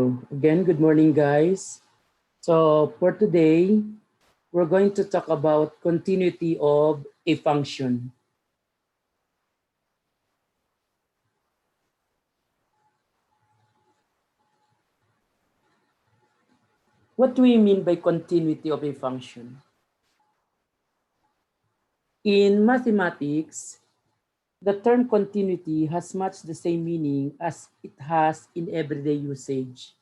So again, good morning, guys. So for today, we're going to talk about continuity of a function. What do we mean by continuity of a function? In mathematics, the term continuity has much the same meaning as it has in everyday usage.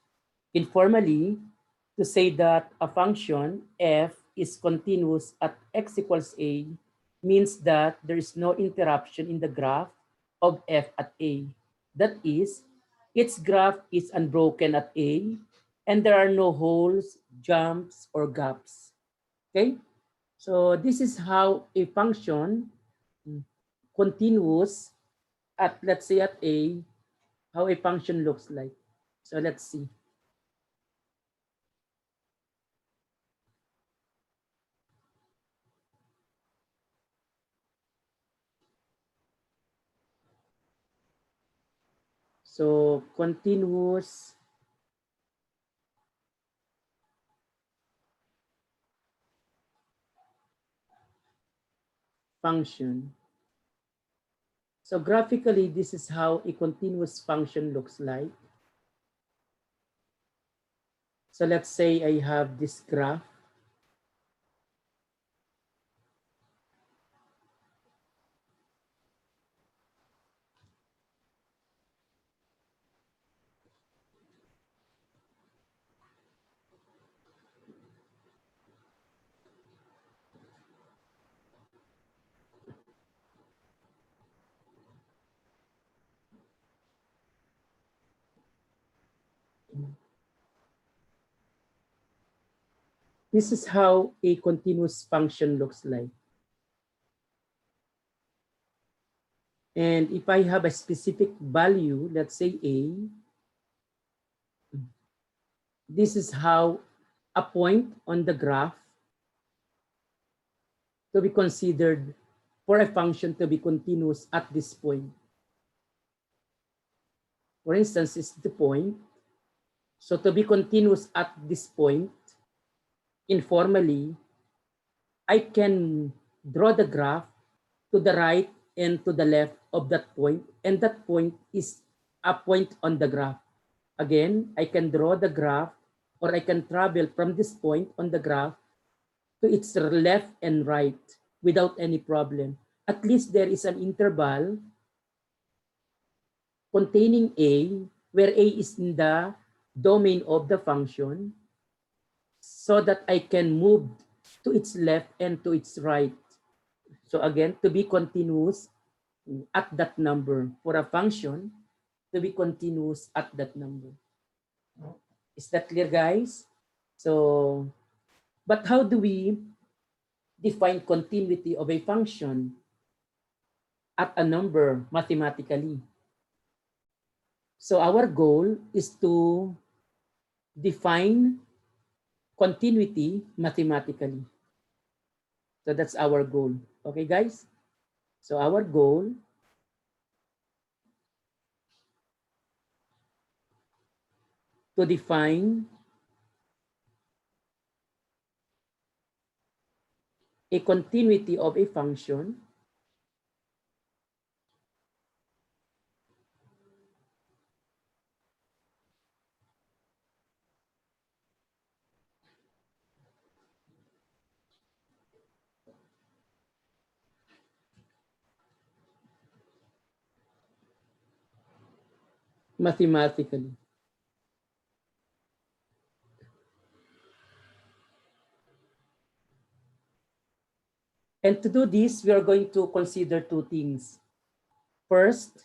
Informally, to say that a function f is continuous at x equals a means that there is no interruption in the graph of f at a. That is, its graph is unbroken at a and there are no holes, jumps, or gaps. Okay? So this is how a function continuous at, let's say, at a, how a function looks like. So let's see. So continuous function. So graphically, this is how a continuous function looks like. So let's say I have this graph. This is how a continuous function looks like. And if I have a specific value, let's say a, this is how a point on the graph to be considered for a function to be continuous at this point. For instance, is the point. So to be continuous at this point, informally, I can draw the graph to the right and to the left of that point, and that point is a point on the graph. Again, I can draw the graph, or I can travel from this point on the graph to its left and right without any problem. At least there is an interval containing a, where a is in the domain of the function, so that I can move to its left and to its right. So again, to be continuous at that number, for a function to be continuous at that number. Is that clear, guys? So, but how do we define continuity of a function at a number mathematically? So our goal is to define continuity mathematically. So that's our goal. Okay, guys? So our goal to define a continuity of a function mathematically. And to do this, we are going to consider two things. First,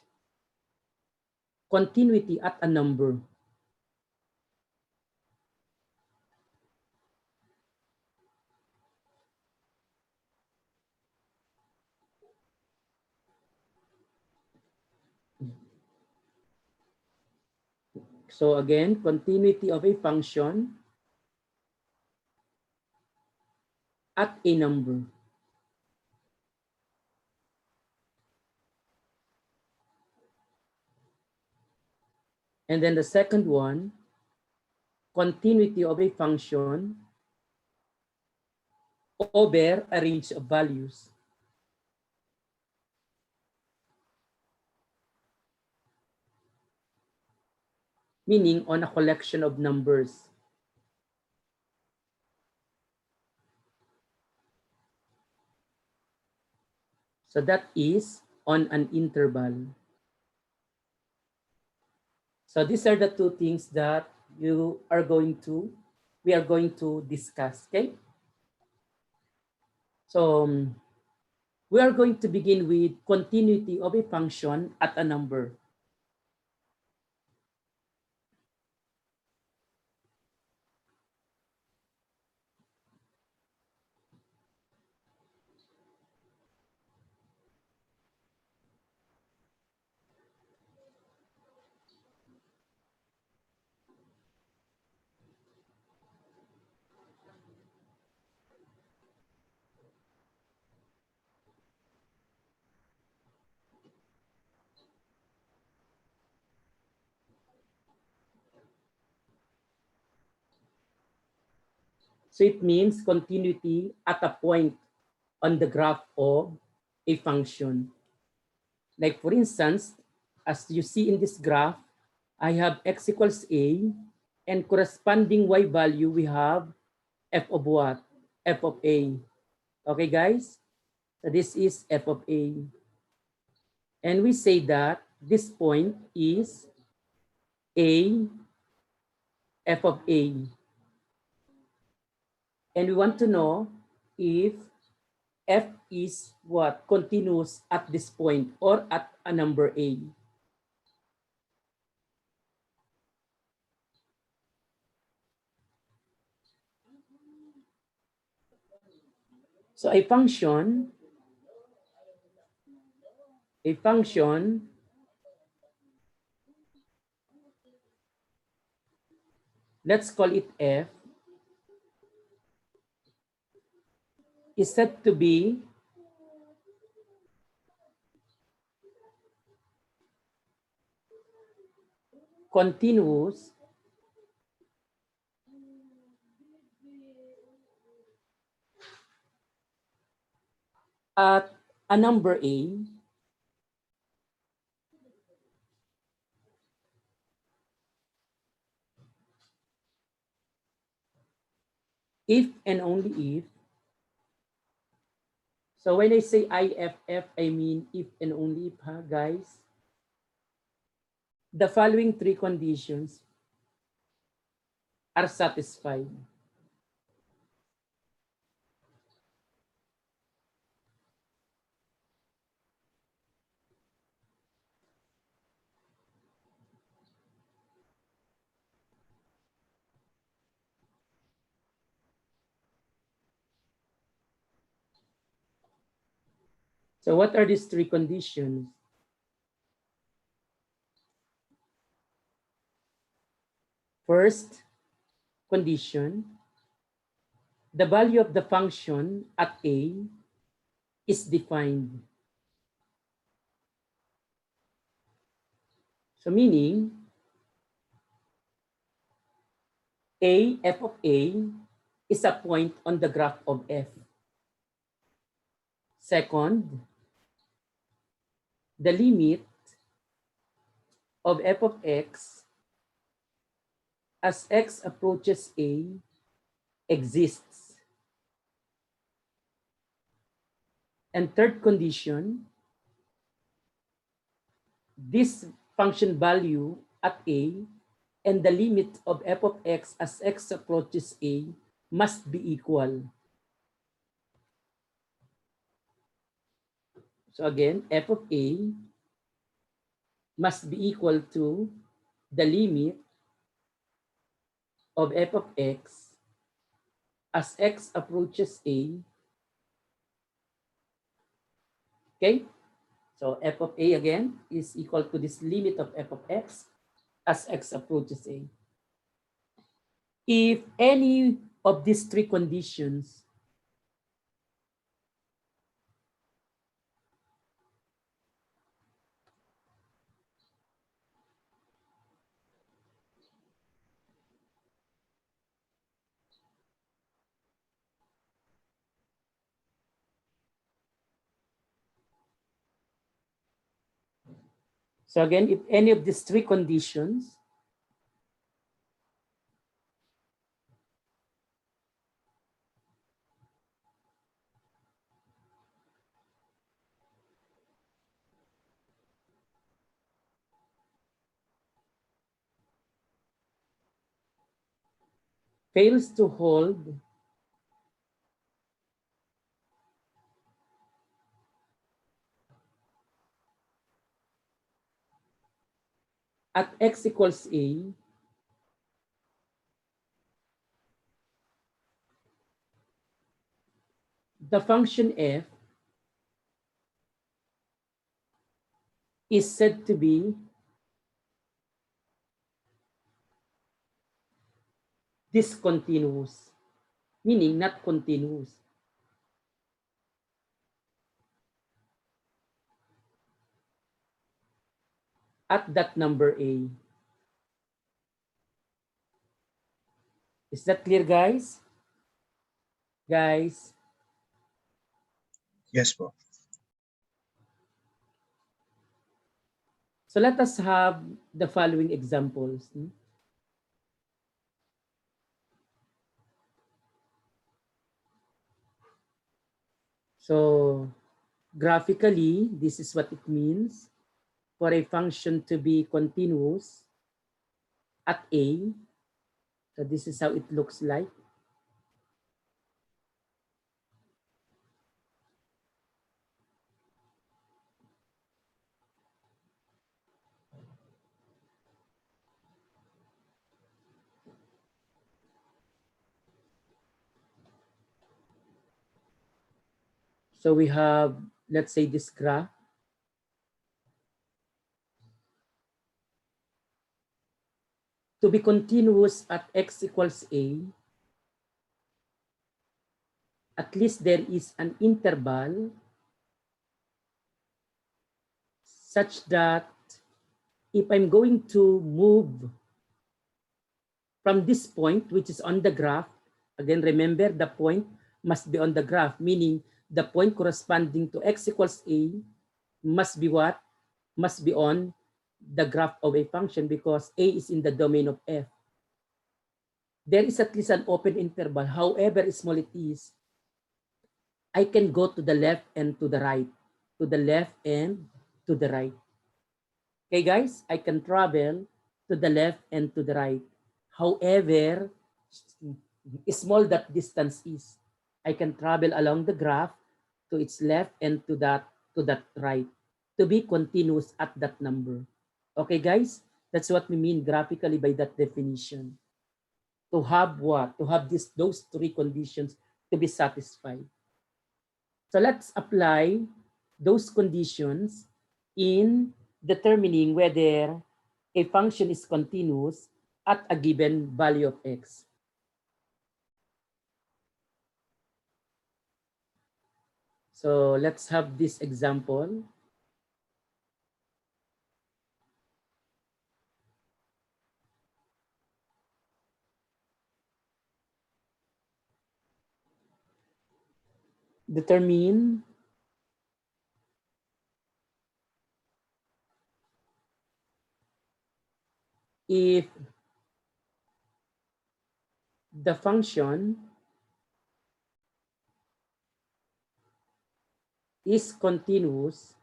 continuity at a number. So again, continuity of a function at a number. And then the second one, continuity of a function over a range of values. Meaning on a collection of numbers. So that is on an interval. So these are the two things that we are going to discuss, okay? So we are going to begin with continuity of a function at a number. So it means continuity at a point on the graph of a function. Like for instance, as you see in this graph, I have x equals a, and corresponding y value, we have f of what? F of a. Okay, guys? So this is f of a. And we say that this point is a f of a. And we want to know if f is what? Continuous at this point or at a number a. So a function, a function let's call it f, is said to be continuous at a number a if and only if. So when I say IFF, I mean if and only if, huh, guys? The following three conditions are satisfied. So what are these three conditions? First condition, the value of the function at a is defined. So meaning f of a is a point on the graph of f. Second, the limit of f of x as x approaches a exists. And third condition, this function value at a and the limit of f of x as x approaches a must be equal. So again, f of a must be equal to the limit of f of x as x approaches a. Okay? So f of a again is equal to this limit of f of x as x approaches a. If any of these three conditions So again, if any of these three conditions fails to hold at x equals a, the function f is said to be discontinuous, meaning not continuous. At that number a. Is that clear, guys? Guys? Yes po. So let us have the following examples. So graphically, this is what it means for a function to be continuous at a. So this is how it looks like. So we have, let's say, this graph. To be continuous at x equals a, at least there is an interval such that if I'm going to move from this point, which is on the graph, again, remember the point must be on the graph, meaning the point corresponding to x equals a must be what? Must be on the graph of a function because a is in the domain of f. There is at least an open interval, however small it is. I can go to the left and to the right, to the left and to the right. Okay, guys, I can travel to the left and to the right. However, small that distance is, I can travel along the graph to its left and to that right to be continuous at that number. Okay, guys, that's what we mean graphically by that definition. To have what? To have those three conditions to be satisfied. So let's apply those conditions in determining whether a function is continuous at a given value of x. So let's have this example. Determine if the function is continuous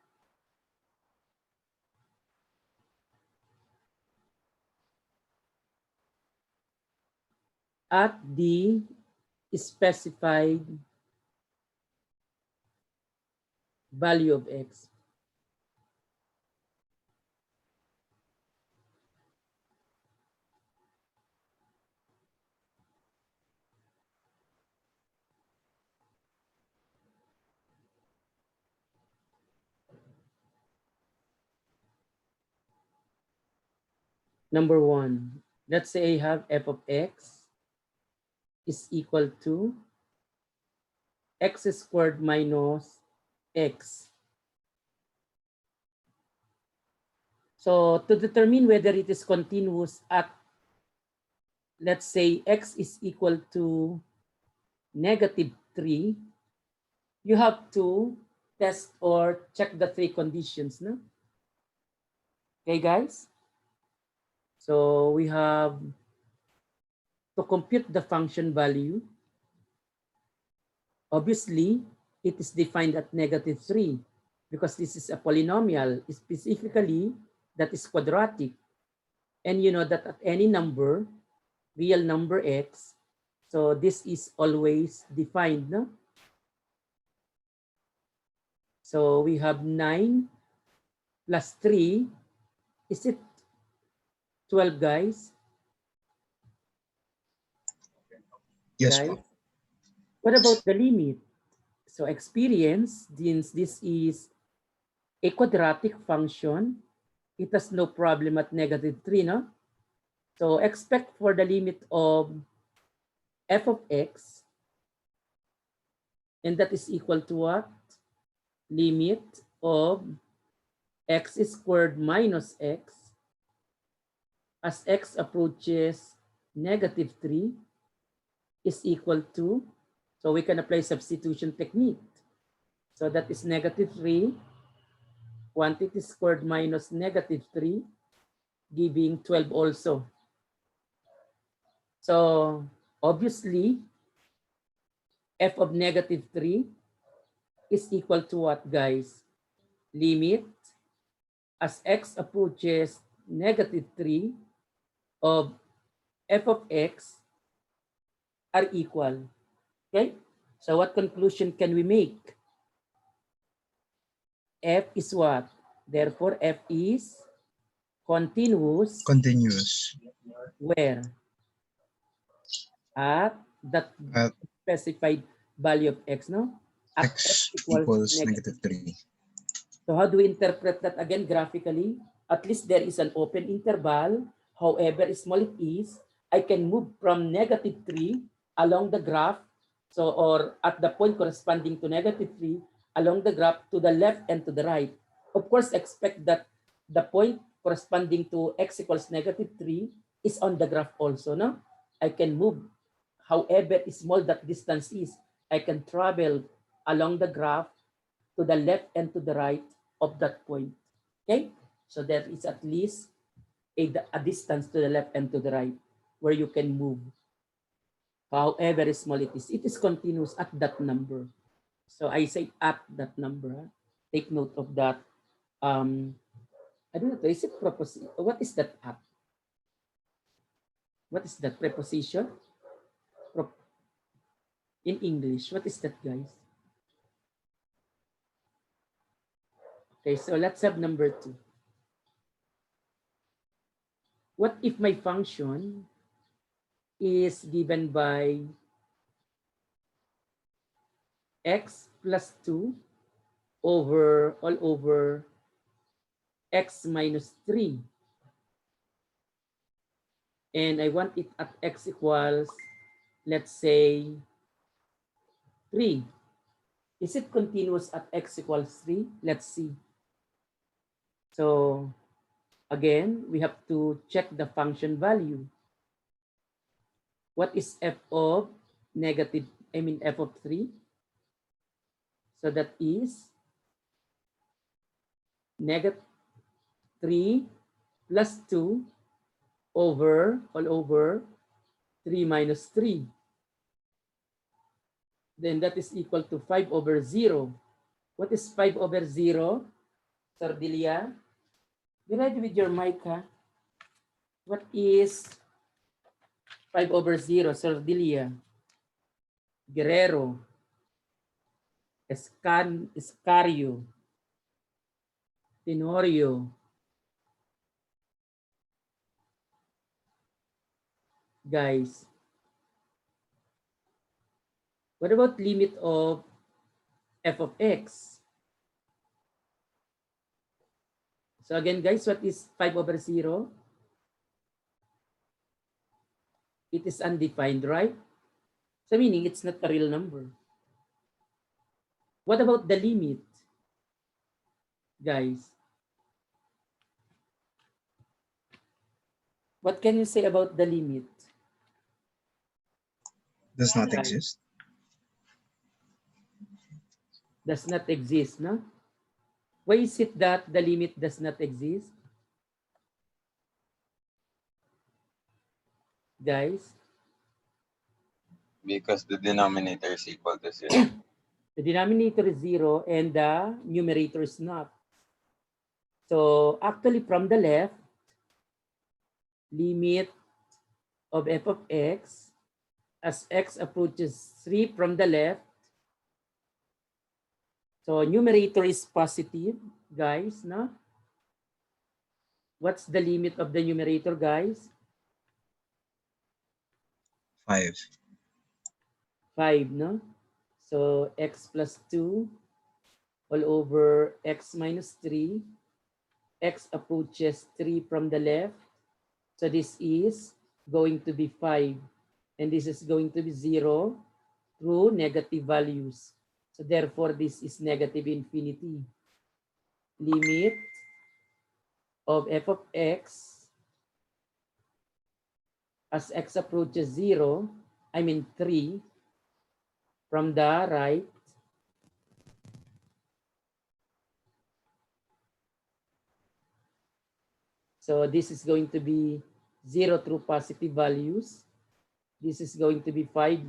at the specified value of x. Number one, let's say I have f of x is equal to x squared minus x. So to determine whether it is continuous at, let's say, x is equal to -3, you have to test or check the three conditions. No? Okay, guys? So we have to compute the function value. Obviously, it is defined at -3 because this is a polynomial, specifically that is quadratic. And you know that at any number, real number x, so this is always defined, no? So we have 9 plus 3. Is it 12, guys? Yes, Guys, po. what about the limit? So experience, since this is a quadratic function, it has no problem at -3, no? So expect for the limit of f of x, and that is equal to what? Limit of x squared minus x as x approaches -3 is equal to, so we can apply substitution technique. So that is -3, quantity squared minus -3, giving 12 also. So obviously, f of -3 is equal to what, guys? Limit as x approaches -3 of f of x are equal. Okay? So what conclusion can we make? F is what? Therefore, f is continuous. Continuous Where? At that at specified value of x, no? At x x equals equals -3. -3. So how do we interpret that again graphically? At least there is an open interval. However small it is, I can move from -3 along the graph. So, or at the point corresponding to -3 along the graph to the left and to the right. Of course, expect that the point corresponding to x equals -3 is on the graph also, no? I can move however small that distance is. I can travel along the graph to the left and to the right of that point. Okay? So there is at least a distance to the left and to the right where you can move. However small it is. It is continuous at that number. So I say at that number. Take note of that. I don't know. Is it preposition? What is that at? What is that preposition? In English, what is that, guys? Okay, so let's have number 2. What if my function is given by x plus 2 over all over x minus 3, and I want it at x equals, let's say, 3. Is it continuous at x equals 3? Let's see. So again, we have to check the function value. What is f of f of 3? So that is -3 plus 2 over all over 3 minus 3. Then that is equal to 5 over 0. What is 5 over 0? Sardilia? Be ready with your mic, ha? What is 5 over 0? Sardilia? Guerrero? Escario? Tenorio? Guys, what about limit of f of x? So again, guys, what is 5 over 0? It is undefined, right? So meaning it's not a real number. What about the limit? Guys, what can you say about the limit? Does not Guys, exist. does not exist, no? Why is it that the limit does not exist? guys? Because the denominator is equal to 0. The denominator is 0 and the numerator is not. So actually from the left, limit of f of x as x approaches 3 from the left. So numerator is positive, guys, no? What's the limit of the numerator, guys? 5. 5, no? So x plus 2 all over x minus 3. X approaches 3 from the left. So this is going to be 5. And this is going to be 0 through negative values. So therefore, this is negative infinity. Limit of f of x as x approaches 0, I mean 3, from the right. So this is going to be 0 through positive values. This is going to be 5.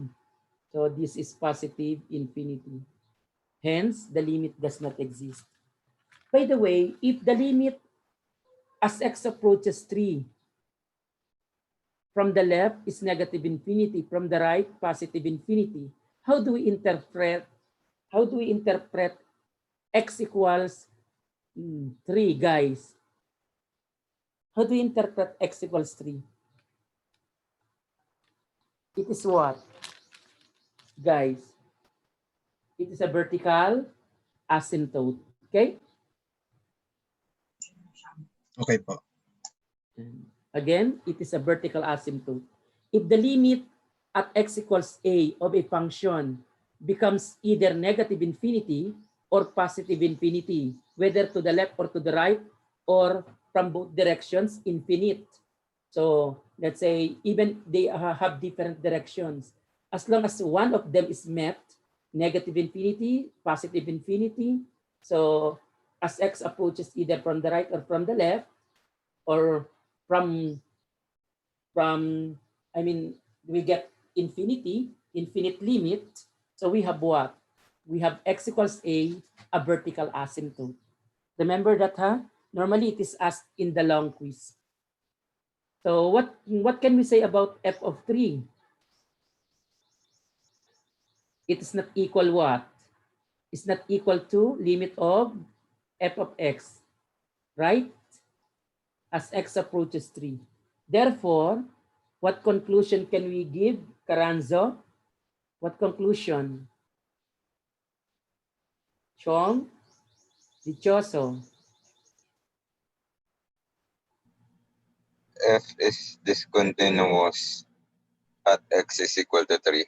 So this is positive infinity. Hence, the limit does not exist. By the way, if the limit as x approaches 3 from the left is negative infinity, from the right positive infinity, how do we interpret x equals 3, guys? How do we interpret x equals 3? It is what, guys? It is a vertical asymptote. Okay? Okay po. Again, it is a vertical asymptote. If the limit at x equals a of a function becomes either negative infinity or positive infinity, whether to the left or to the right or from both directions, infinite. So let's say even they have different directions. As long as one of them is met, negative infinity, positive infinity. So as x approaches either from the right or from the left, or from I mean, we get infinite limit. So we have what? We have x equals a vertical asymptote. Remember that, huh? Normally it is asked in the long quiz. So what can we say about f of 3? It is not equal what? It's not equal to limit of f of x, right? As x approaches 3. Therefore, what conclusion can we give, Caranzo? What conclusion? Chong? Dichoso? F is discontinuous at x is equal to 3.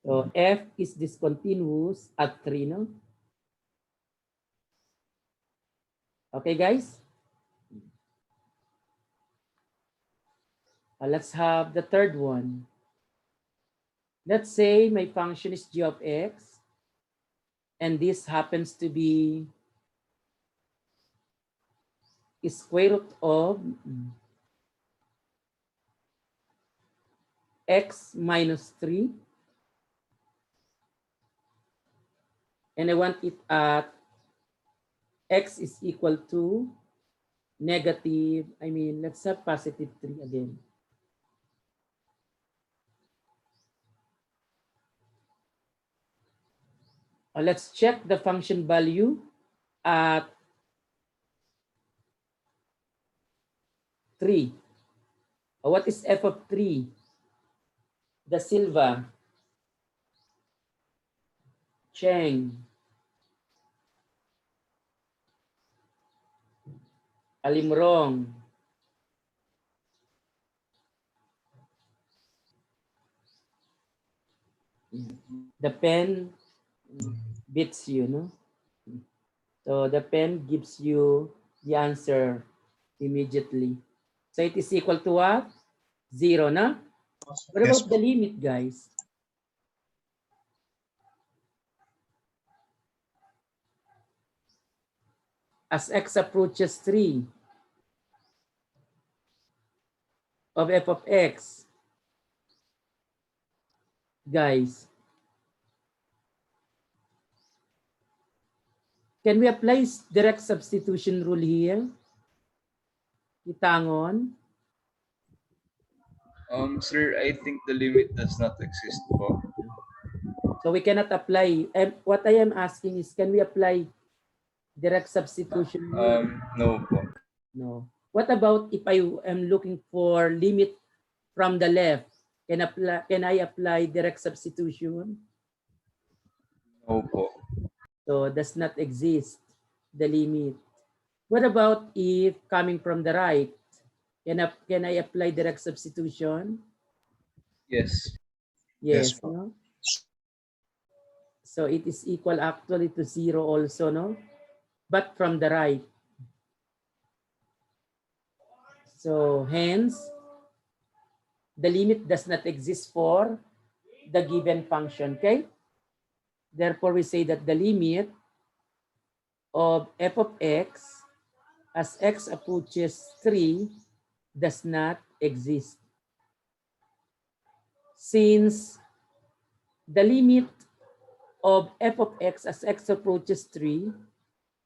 So f is discontinuous at 3, no? Okay, guys? Let's have the third one. Let's say my function is g of x, and this happens to be square root of x minus 3, and I want it at x is equal to negative, let's have positive 3 again. Let's check the function value at 3. What is f of 3? Da Silva, Cheng, Alimrong, the pen beats you, no? So the pen gives you the answer immediately. So it is equal to what? 0, no? What Yes about po. the limit, guys? As x approaches 3 of f of x, guys? Can we apply direct substitution rule here? Itangon? Sir, I think the limit does not exist po. So we cannot apply. What I am asking is, can we apply direct substitution rule? No po. No. What about if I am looking for limit from the left? Can I apply direct substitution? No po. So does not exist the limit. What about if coming from the right? Can I apply direct substitution? Yes. Yes Yes, po. no? So it is equal actually to 0 also, no? But from the right. So hence, the limit does not exist for the given function, okay? Therefore, we say that the limit of f of x as x approaches 3 does not exist. Since the limit of f of x as x approaches 3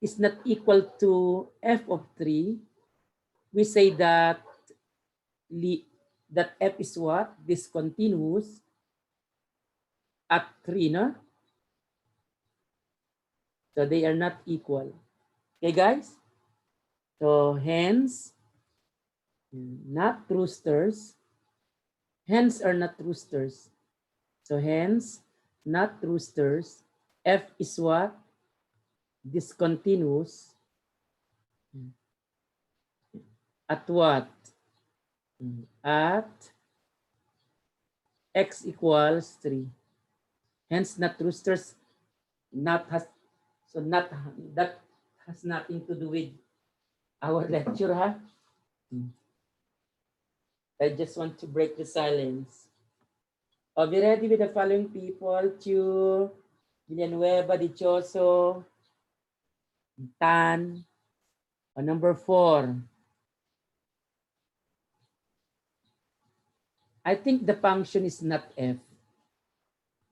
is not equal to f of 3, we say that f is what? Discontinuous at 3, no? So they are not equal. Okay, guys? So hence, not roosters. Hence are not roosters. So hence, not roosters. F is what? Discontinuous. At what? At x equals 3. Hence, not roosters. Not has that has nothing to do with our lecture, huh? I just want to break the silence. Are we ready with the following people? Chu, Villanueva, Dichoso, Tan. Number 4. I think the function is not f.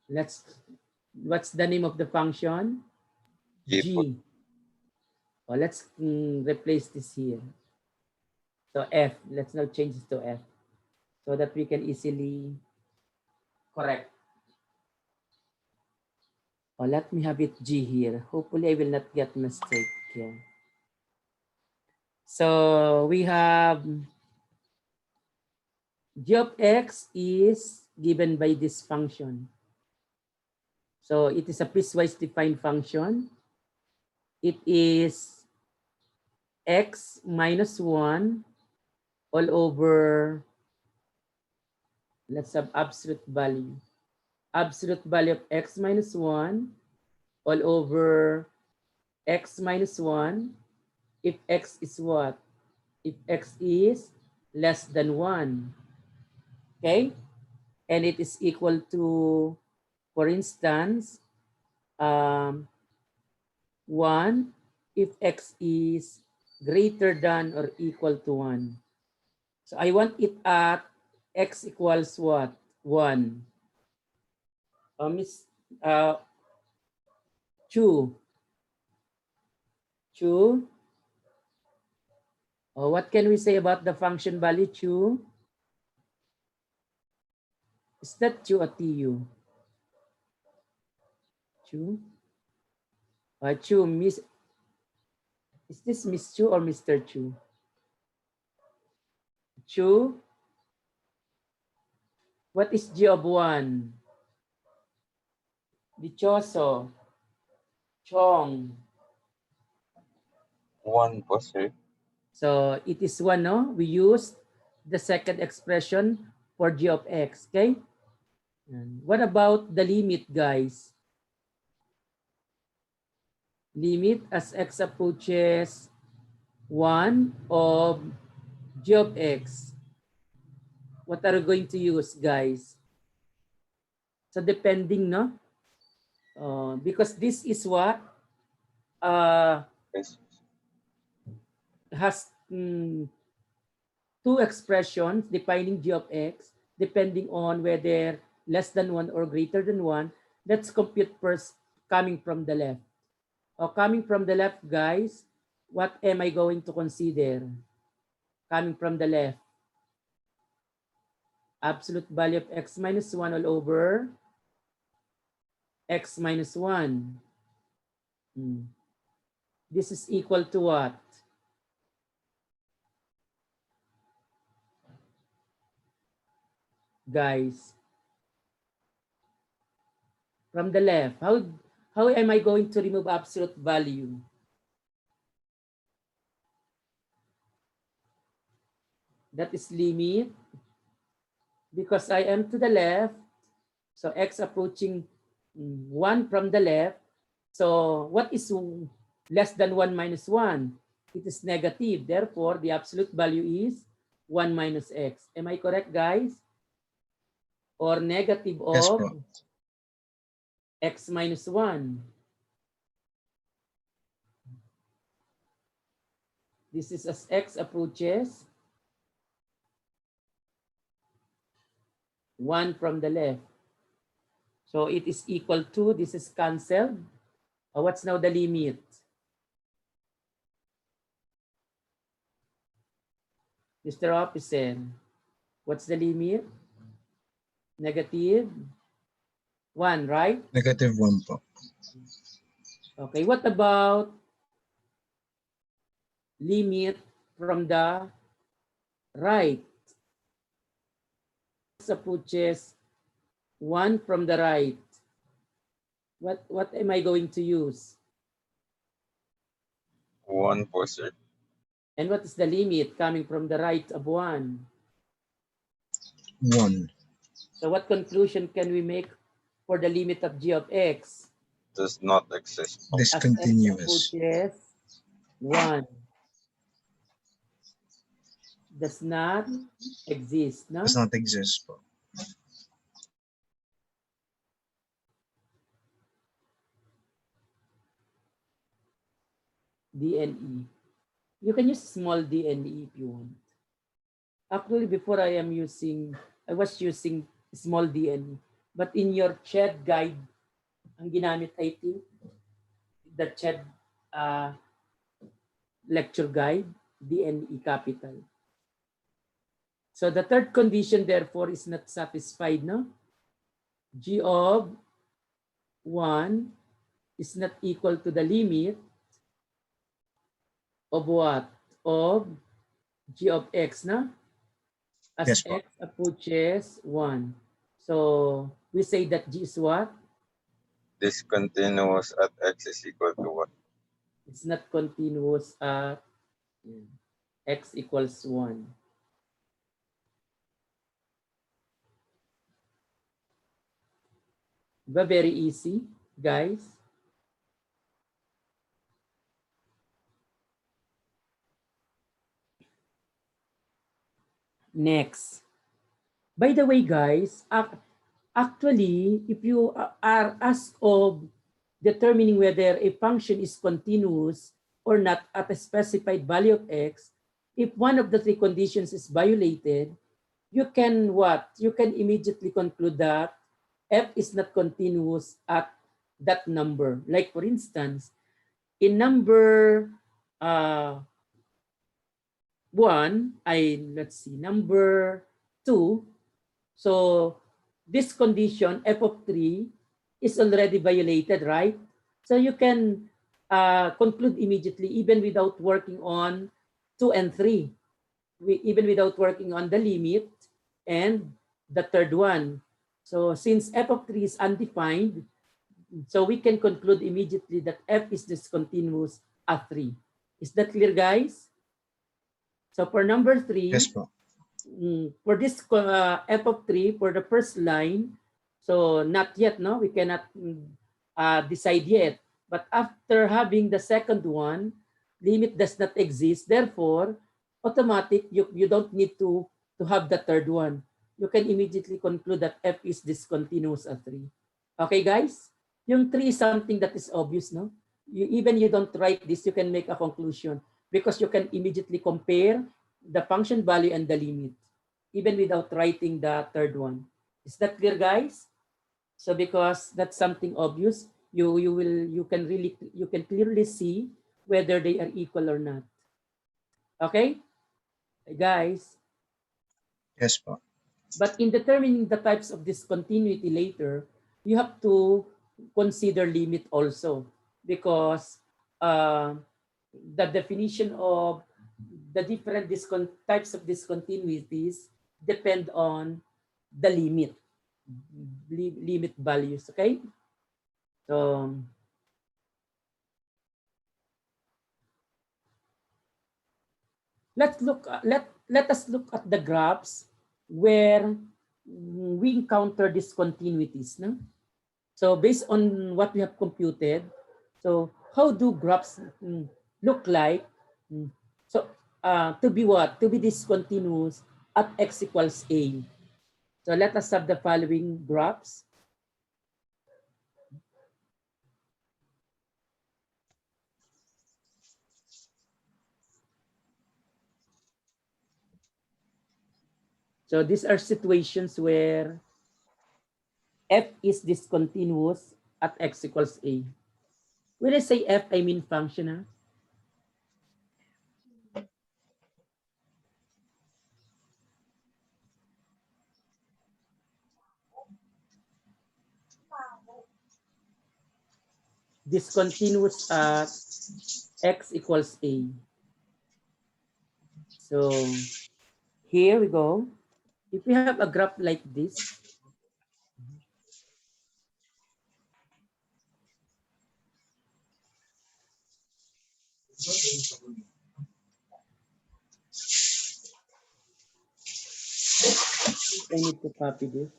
What's the name of the function? G po. G. Let's replace this here. So f, let's now change this to f so that we can easily correct. Let me have it G here. Hopefully I will not get mistake here. So we have g of x is given by this function. So it is a piecewise defined function. It is x minus 1 all over, let's have absolute value. Absolute value of x minus 1 all over x minus 1 if x is what? If x is less than 1. Okay? And it is equal to, for instance, 1 if x is greater than or equal to 1. So I want it at x equals what? 1. Miss Chu. Chu. What can we say about the function value, Chu? Is that Chu or TU? Chu? Chu, Miss. Is this Miss Chu or Mr. Chu? Chu? What is G of 1? Dichoso. Chong. 1 po, sir. So it is 1, no? We use the second expression for g of x, okay? And what about the limit, guys? Limit as x approaches 1 of g of x. What are we going to use, guys? So depending, no? Because this is what Yes. has two expressions defining g of x depending on whether less than 1 or greater than 1. Let's compute first coming from the left. Coming from the left, guys, what am I going to consider? Coming from the left. Absolute value of x minus 1 all over x minus 1. This is equal to what? Guys, from the left, how am I going to remove absolute value? That is limit, because I am to the left, so x approaching 1 from the left. So what is less than 1 minus 1? It is negative. Therefore, the absolute value is 1 minus x. Am I correct, guys? Or negative Yes, of po. x minus 1. This is as x approaches 1 from the left. So it is equal to, this is cancelled. What's now the limit? Mr. Officer, what's the limit? Negative 1, right? Negative 1 po. Okay, what about limit from the right? Approaches 1 from the right. What am I going to use? 1 po, sir. And what is the limit coming from the right of 1? 1. So what conclusion can we make for the limit of g of x? Does not exist po. As x Discontinuous. approaches 1. Does not exist, no? Does not exist po. D and E. You can use small d and E if you want. Actually, before I was using small d and E. But in your CHED guide, ang ginamit, I think, the CHED lecture guide, D and E capital. So the third condition, therefore, is not satisfied, no? G of 1 is not equal to the limit of what? Of g of x, na? As Yes, po. x approaches 1. So we say that g is what? Discontinuous at x is equal to 1. It's not continuous at x equals 1. Diba very easy, guys? Next. By the way, guys, actually, if you are asked of determining whether a function is continuous or not at a specified value of x, if one of the three conditions is violated, you can what? You can immediately conclude that f is not continuous at that number. Like for instance, in number 1, number 2, so this condition, f of 3, is already violated, right? So you can conclude immediately even without working on 2 and 3, even without working on the limit and the third one. So since f of 3 is undefined, so we can conclude immediately that f is discontinuous at 3. Is that clear, guys? So for number 3, Yes, po. for this f of 3, for the first line, so not yet, no? We cannot decide yet. But after having the second one, limit does not exist. Therefore, automatic, you don't need to have the third one. You can immediately conclude that f is discontinuous at 3. Okay, guys? Yung 3 is something that is obvious, no? Even you don't write this, you can make a conclusion because you can immediately compare the function value and the limit, even without writing the third one. Is that clear, guys? So because that's something obvious, you can clearly see whether they are equal or not. Okay, guys. Yes po. But in determining the types of discontinuity later, you have to consider limit also, because the definition of the different types of discontinuities depend on the limit values. Okay, so let us look at the graphs where we encounter discontinuities. No? So based on what we have computed, so how do graphs look like? Mm, So to be what? To be discontinuous at x equals a. So let us have the following graphs. So these are situations where f is discontinuous at x equals a. When I say f, I mean function. Huh? Discontinuous at x equals a. So here we go. If we have a graph like this, I need to copy this.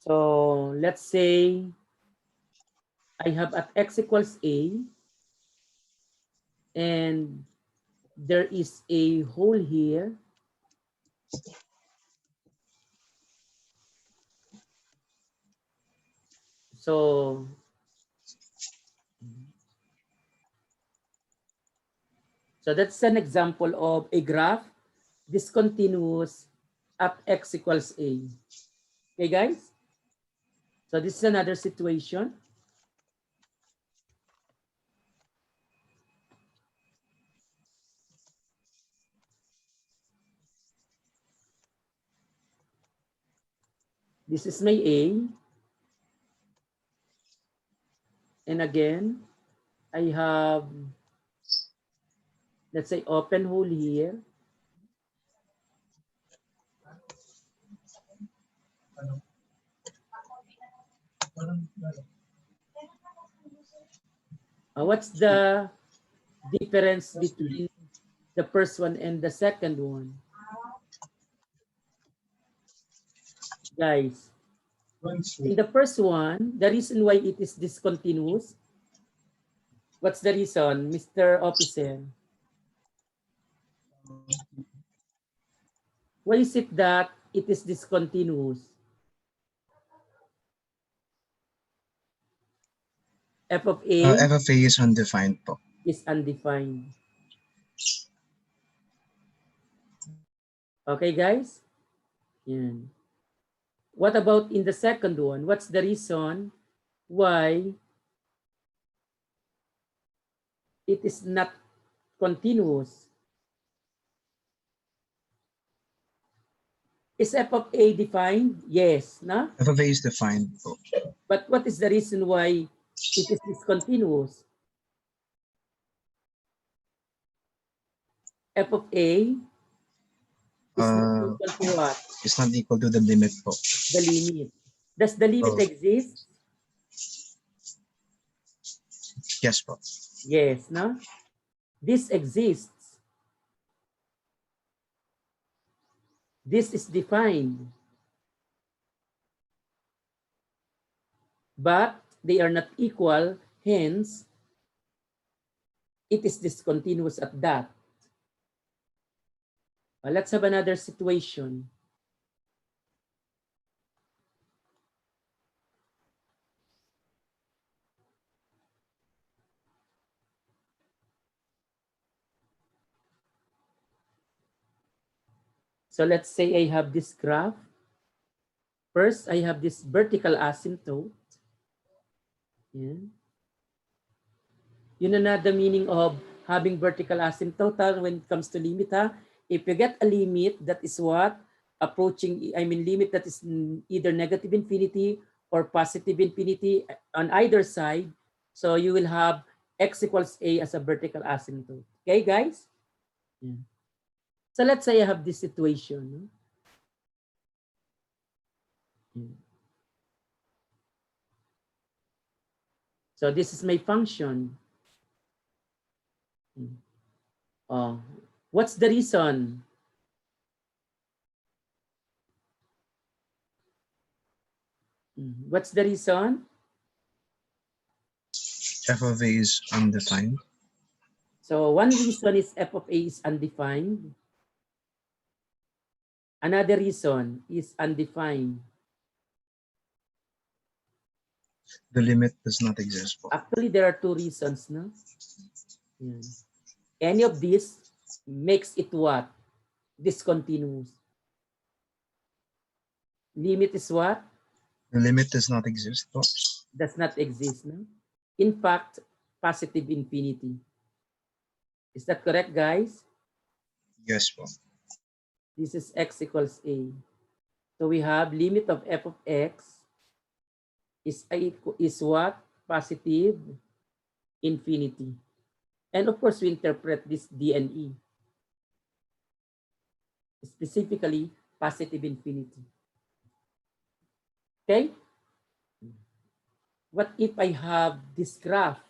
So let's say I have at x equals a, and there is a hole here. So that's an example of a graph discontinuous at x equals a. Okay, guys? So this is another situation. This is my A. And again, I have, let's say, open hole here. What's the difference between the first one and the second one? Guys, in the first one, the reason why it is discontinuous, what's the reason, Mr. Officer? Why is it that it is discontinuous? F of A F of A is undefined po. is undefined. Okay, guys? Yan. What about in the second one? What's the reason why it is not continuous? Is f of A defined? Yes, no? F of A is defined po. But what is the reason why it is discontinuous? F of A is not equal to what? It's not equal to the limit po. The limit. Does the limit exist? Yes po. Yes, no? This exists. This is defined. But they are not equal, hence, it is discontinuous at that. Let's have another situation. So let's say I have this graph. First, I have this vertical asymptote. Yeah. You know na the meaning of having vertical asymptote when it comes to limit. If you get a limit that is what? Approaching, limit that is either negative infinity or positive infinity on either side. So you will have x equals a as a vertical asymptote. Okay, guys? Yeah. So let's say I have this situation. Yeah. So this is my function. Oh, what's the reason? What's the reason? F of A is undefined. So one reason is f of a is undefined. Another reason is undefined. The limit does not exist po. Actually, there are two reasons. No? Yeah. Any of these makes it what? Discontinuous. Limit is what? The limit does not exist po. Does not exist. No? In fact, positive infinity. Is that correct, guys? Yes po. This is x equals a. So we have limit of f of x is what? Positive infinity. And of course, we interpret this D and E. Specifically, positive infinity. Okay? What if I have this graph?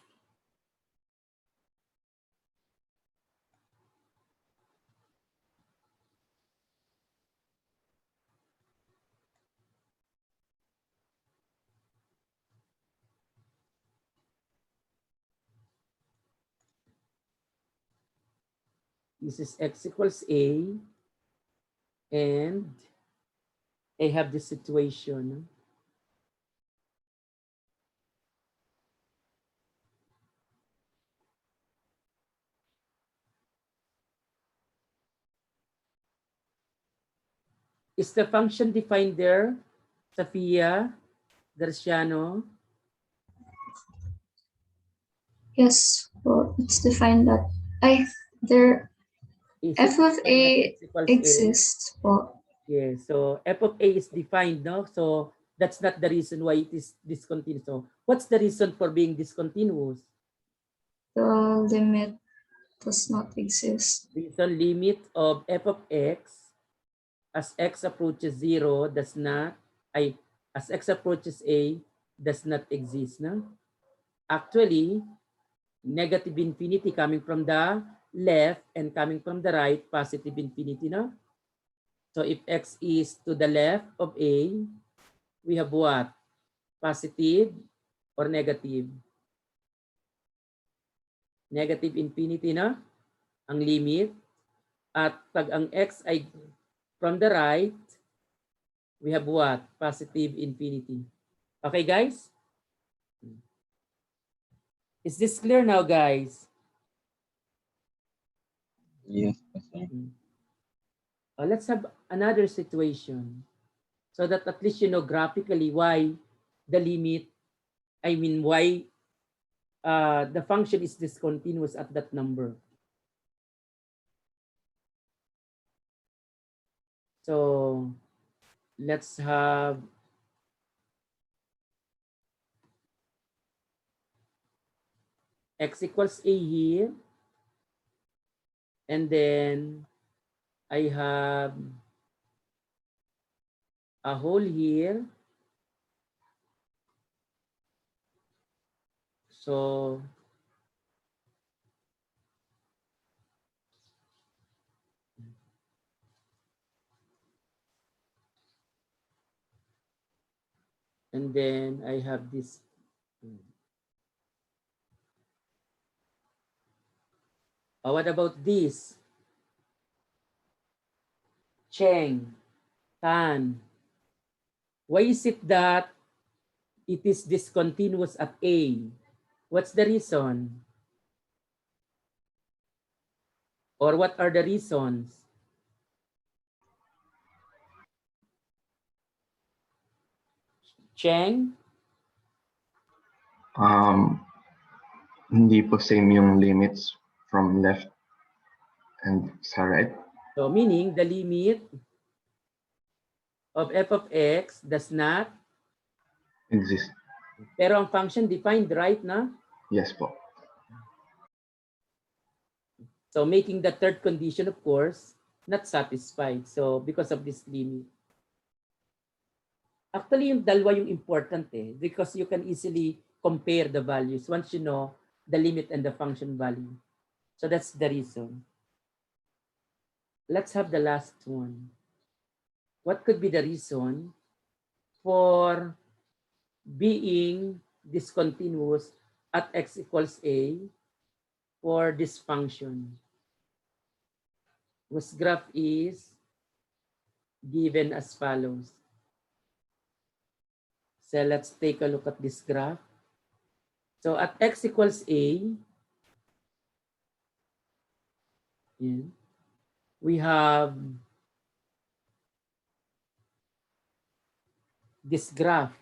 This is x equals a, and I have this situation. Is the function defined there, Safia, Garciano? Yes, well, it's defined that there Is it f of defined that a x equals a? exists. Well, Yeah, so f of a is defined, no? So that's not the reason why it is discontinuous. So what's the reason for being discontinuous? the limit does not exist. Reason limit of f of x as x approaches 0 does not, as x approaches a does not exist. No? Actually, negative infinity coming from the left and coming from the right, positive infinity. No? So if x is to the left of a, we have what? Positive or negative? Negative infinity na ang limit. At pag ang x ay from the right, we have what? Positive infinity. Okay, guys? Is this clear now, guys? Yes. Let's have another situation so that at least you know graphically why the limit, why the function is discontinuous at that number. So let's have x equals a here. And then I have a hole here. So and then I have this. What about this? Cheng, Tan. Why is it that it is discontinuous at A? What's the reason? Or what are the reasons? Cheng? Hindi po same yung limits from left and sa right. So meaning the limit of f of x does not Exist. pero ang function defined, right, na? Yes po. So making the third condition, of course, not satisfied. So because of this limit. Actually, yung dalawa yung important because you can easily compare the values once you know the limit and the function value. So that's the reason. Let's have the last one. What could be the reason for being discontinuous at x equals a for this function? Whose graph is given as follows. So let's take a look at this graph. So at x equals a, we have this graph.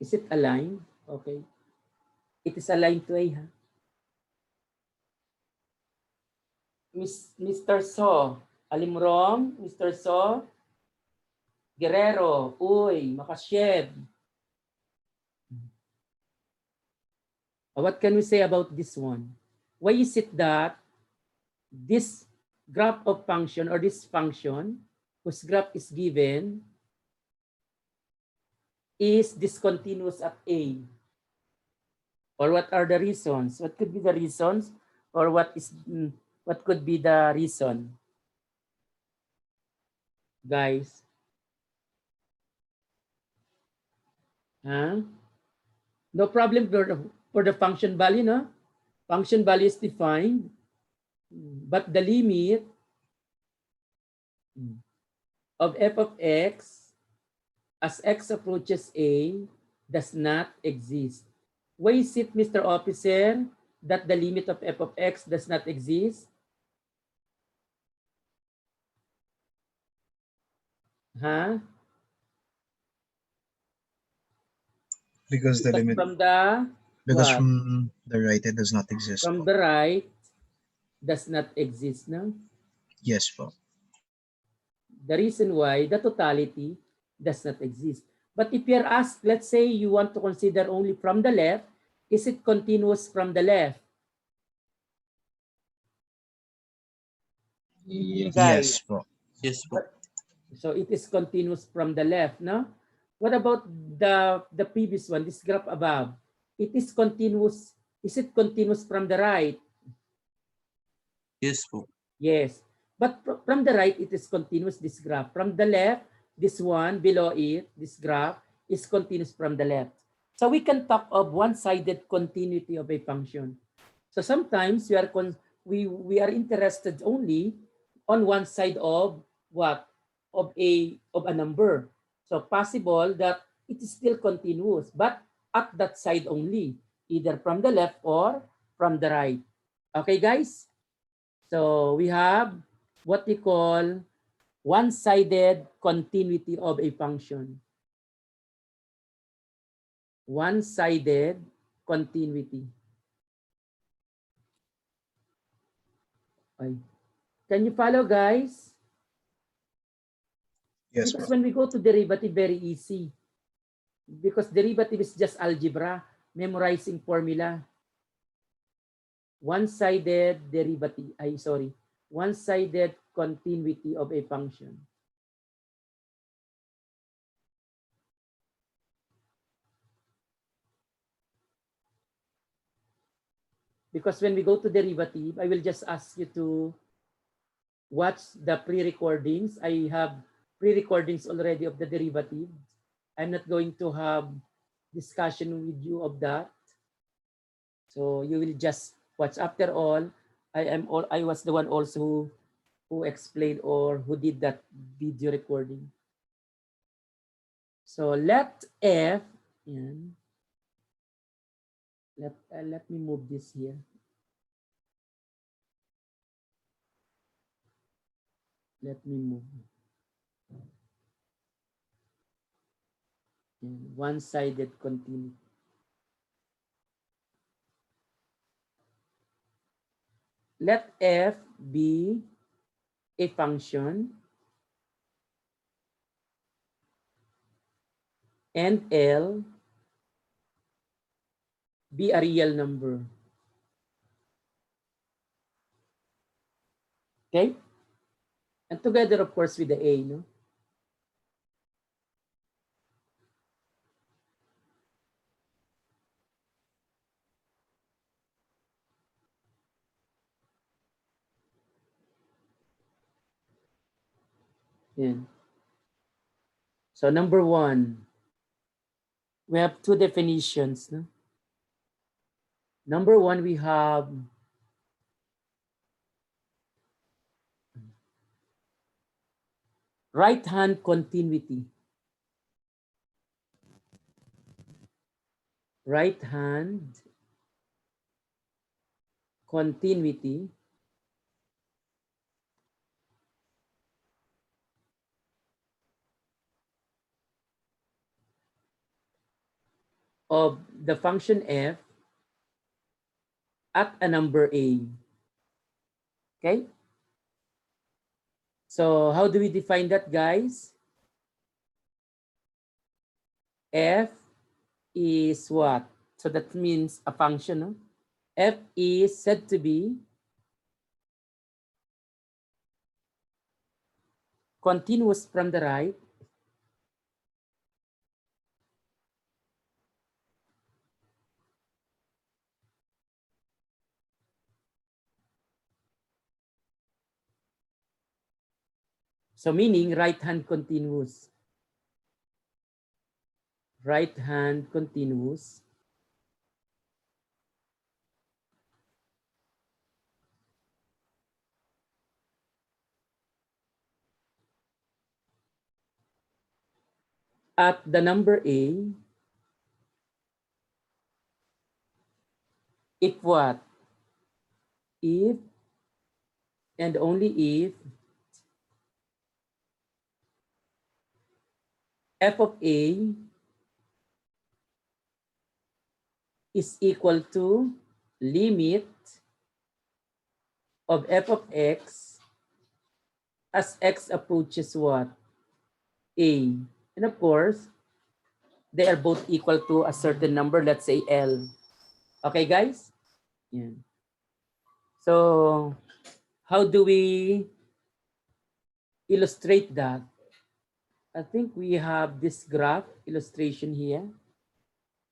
Is it aligned? Okay. It is aligned to A. Huh? Mr. So, Alimrong, Mr. So, Guerrero, Uy, Makasyev. What can we say about this one? Why is it that this graph of function or this function whose graph is given is discontinuous at A? Or what are the reasons? What could be the reasons? Or what could be the reason? Guys? Huh? No problem for the function value, no? Function value is defined, but the limit of f of x as x approaches A does not exist. Why is it, Mr. Officer, that the limit of f of x does not exist? Huh? Because the limit, from the because what? from the right it does not exist. From Po. the right does not exist, no? Yes po. The reason why the totality does not exist. But if you're asked, let's say you want to consider only from the left, is it continuous from the left? Yes. Guys, Yes po. Yes po. so it is continuous from the left, no? What about the previous one, this graph above? It is continuous. Is it continuous from the right? Yes po. Yes. But from the right, it is continuous, this graph. From the left, this one below it, this graph, is continuous from the left. So we can talk of one-sided continuity of a function. So sometimes we are interested only on one side of what? Of a number. So possible that it is still continuous, but at that side only, either from the left or from the right. Okay, guys? So we have what we call one-sided continuity of a function. One-sided continuity. Okay. Can you follow, guys? Yes Because po. when we go to derivative, very easy. Because derivative is just algebra, memorizing formula. One-sided derivative, one-sided continuity of a function. Because when we go to derivative, I will just ask you to watch the pre-recordings. I have pre-recordings already of the derivative. I'm not going to have discussion with you of that. So you will just watch. After all, I was the one also who explained or who did that video recording. So let f, let me move this here. Let me move. One-sided continuity. Let f be a function and L be a real number. Okay? And together, of course, with the A, no? Yan. So number one, we have two definitions. No? Number one, we have right-hand continuity. Right-hand continuity of the function f at a number a. Okay? So how do we define that, guys? F is what? So that means a function. No? F is said to be continuous from the right so meaning right-hand continuous. Right-hand continuous at the number a if what? If and only if f of a is equal to limit of f of x as x approaches what? A. And of course, they are both equal to a certain number, let's say L. Okay, guys? Yeah. So, how do we illustrate that? I think we have this graph illustration here.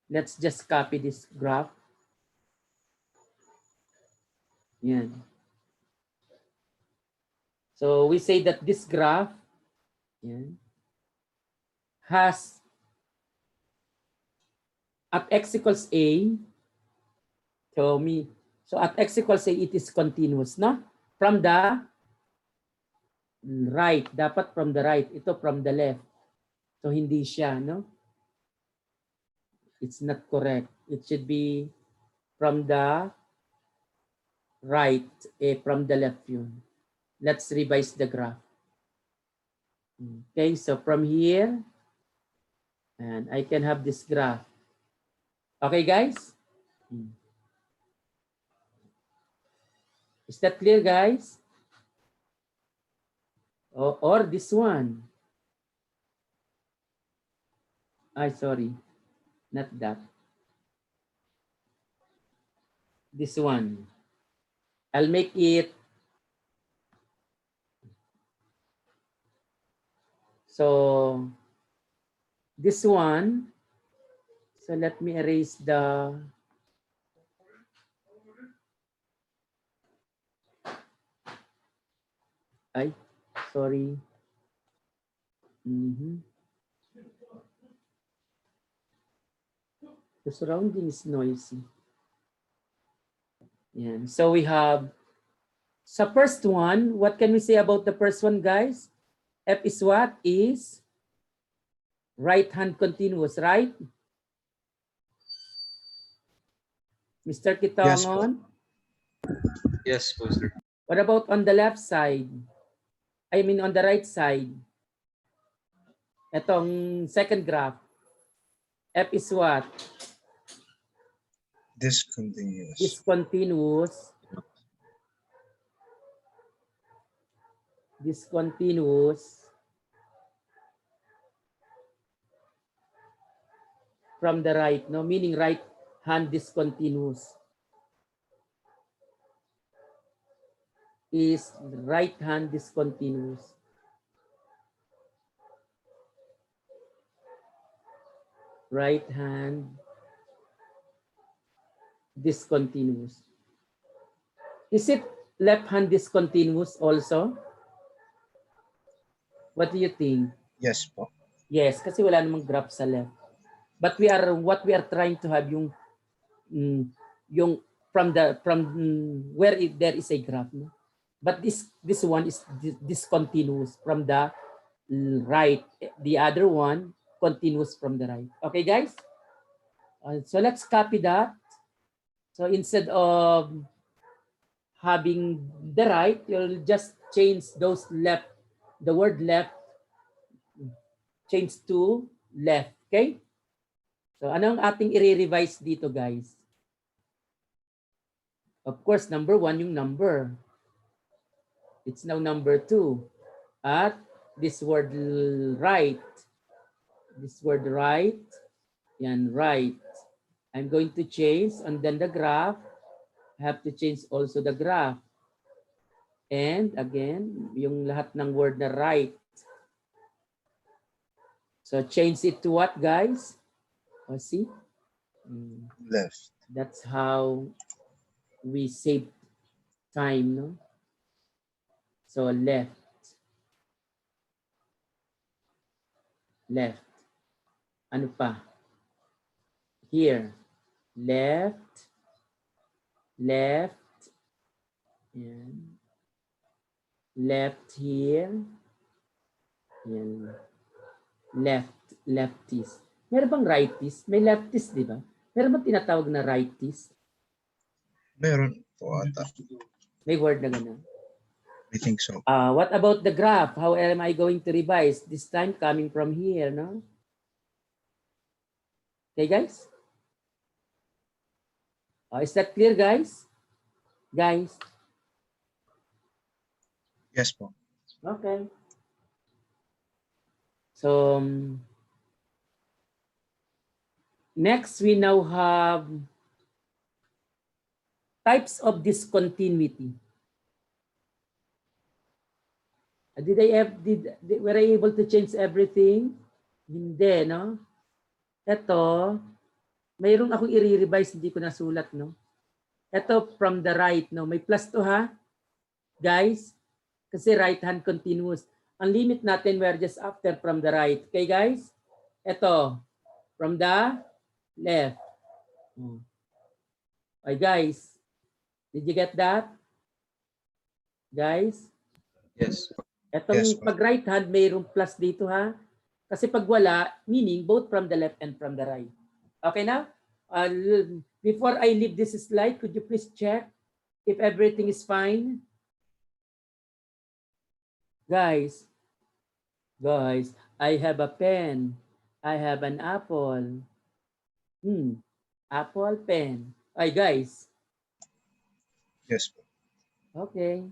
Let's just copy this graph. Yeah. So we say that this graph has at x equals a. So at x equals a, it is continuous, no? From the right, dapat from the right. Ito from the left. So hindi siya, no? It's not correct. It should be from the right, from the left yun. Let's revise the graph. Okay, so from here, and I can have this graph. Okay, guys? Is that clear, guys? Or this one. Sorry. Not that. This one. I'll make it. So, this one. So, let me erase the. Sorry. The surrounding is noisy. Yeah. So we have, so first one, what can we say about the first one, guys? F is what? Is right-hand continuous, right? Mr. Kitongon? Yes, po, sir. What about on the left side? I mean on the right side. Itong second graph. F is what? Discontinuous. Discontinuous. Discontinuous from the right, no? Meaning right hand discontinuous is right hand discontinuous. Right hand discontinuous. Is it left hand discontinuous also? What do you think? Yes po. Yes, kasi wala namang graph sa left. But what we are trying to have yung from where there is a graph, no? But this one is discontinuous from the right. The other one continuous from the right. Okay, guys? So let's copy that. So instead of having the right, you'll just change those left, the word left, change to left. Okay? So anong ating i-revise dito, guys? Of course, number 1 yung number. It's now number 2. At this word right. This word right. Yan, right. I'm going to change and then the graph. I have to change also the graph. And again, yung lahat ng word na right. So change it to what, guys? Oh, see? Left. That's how we save time, no? So left. Left. Ano pa? Here. Left. Left. Yan. Left here. Yan. Left. Lefties. Meron bang righties? May lefties, di ba? Meron bang tinatawag na righties? Meron po ata. May word na gano'n. I think so. What about the graph? How am I going to revise? This time coming from here, no? Okay, guys? Is that clear, guys? Guys? Yes po. Okay. So, next we now have types of discontinuity. Were I able to change everything? Hindi, no? Ito, mayroon akong i-revise, hindi ko nasulat, no? Ito from the right, no? May plus to, ha? Guys, kasi right hand continuous. Ang limit natin, we're just after from the right. Okay, guys? Ito, from the left. Okay, guys. Did you get that? Guys? Yes. Etong Yes, pag right hand, mayroong plus dito, ha? Kasi pag wala, meaning both from the left and from the right. Okay now? Before I leave this slide, could you please check if everything is fine? Guys, I have a pen. I have an apple. Apple, pen. Ay, guys. Yes po. Okay.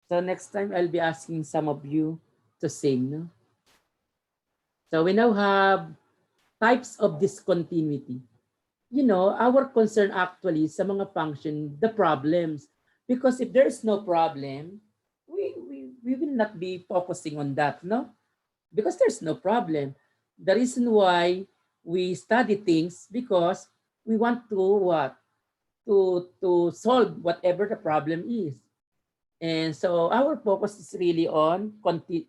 So next time, I'll be asking some of you to sing. No? So we now have types of discontinuity. You know, our concern actually sa mga function, the problems. Because if there is no problem, we will not be focusing on that, no? Because there's no problem. The reason why we study things because we want to what? To solve whatever the problem is. And so our focus is really on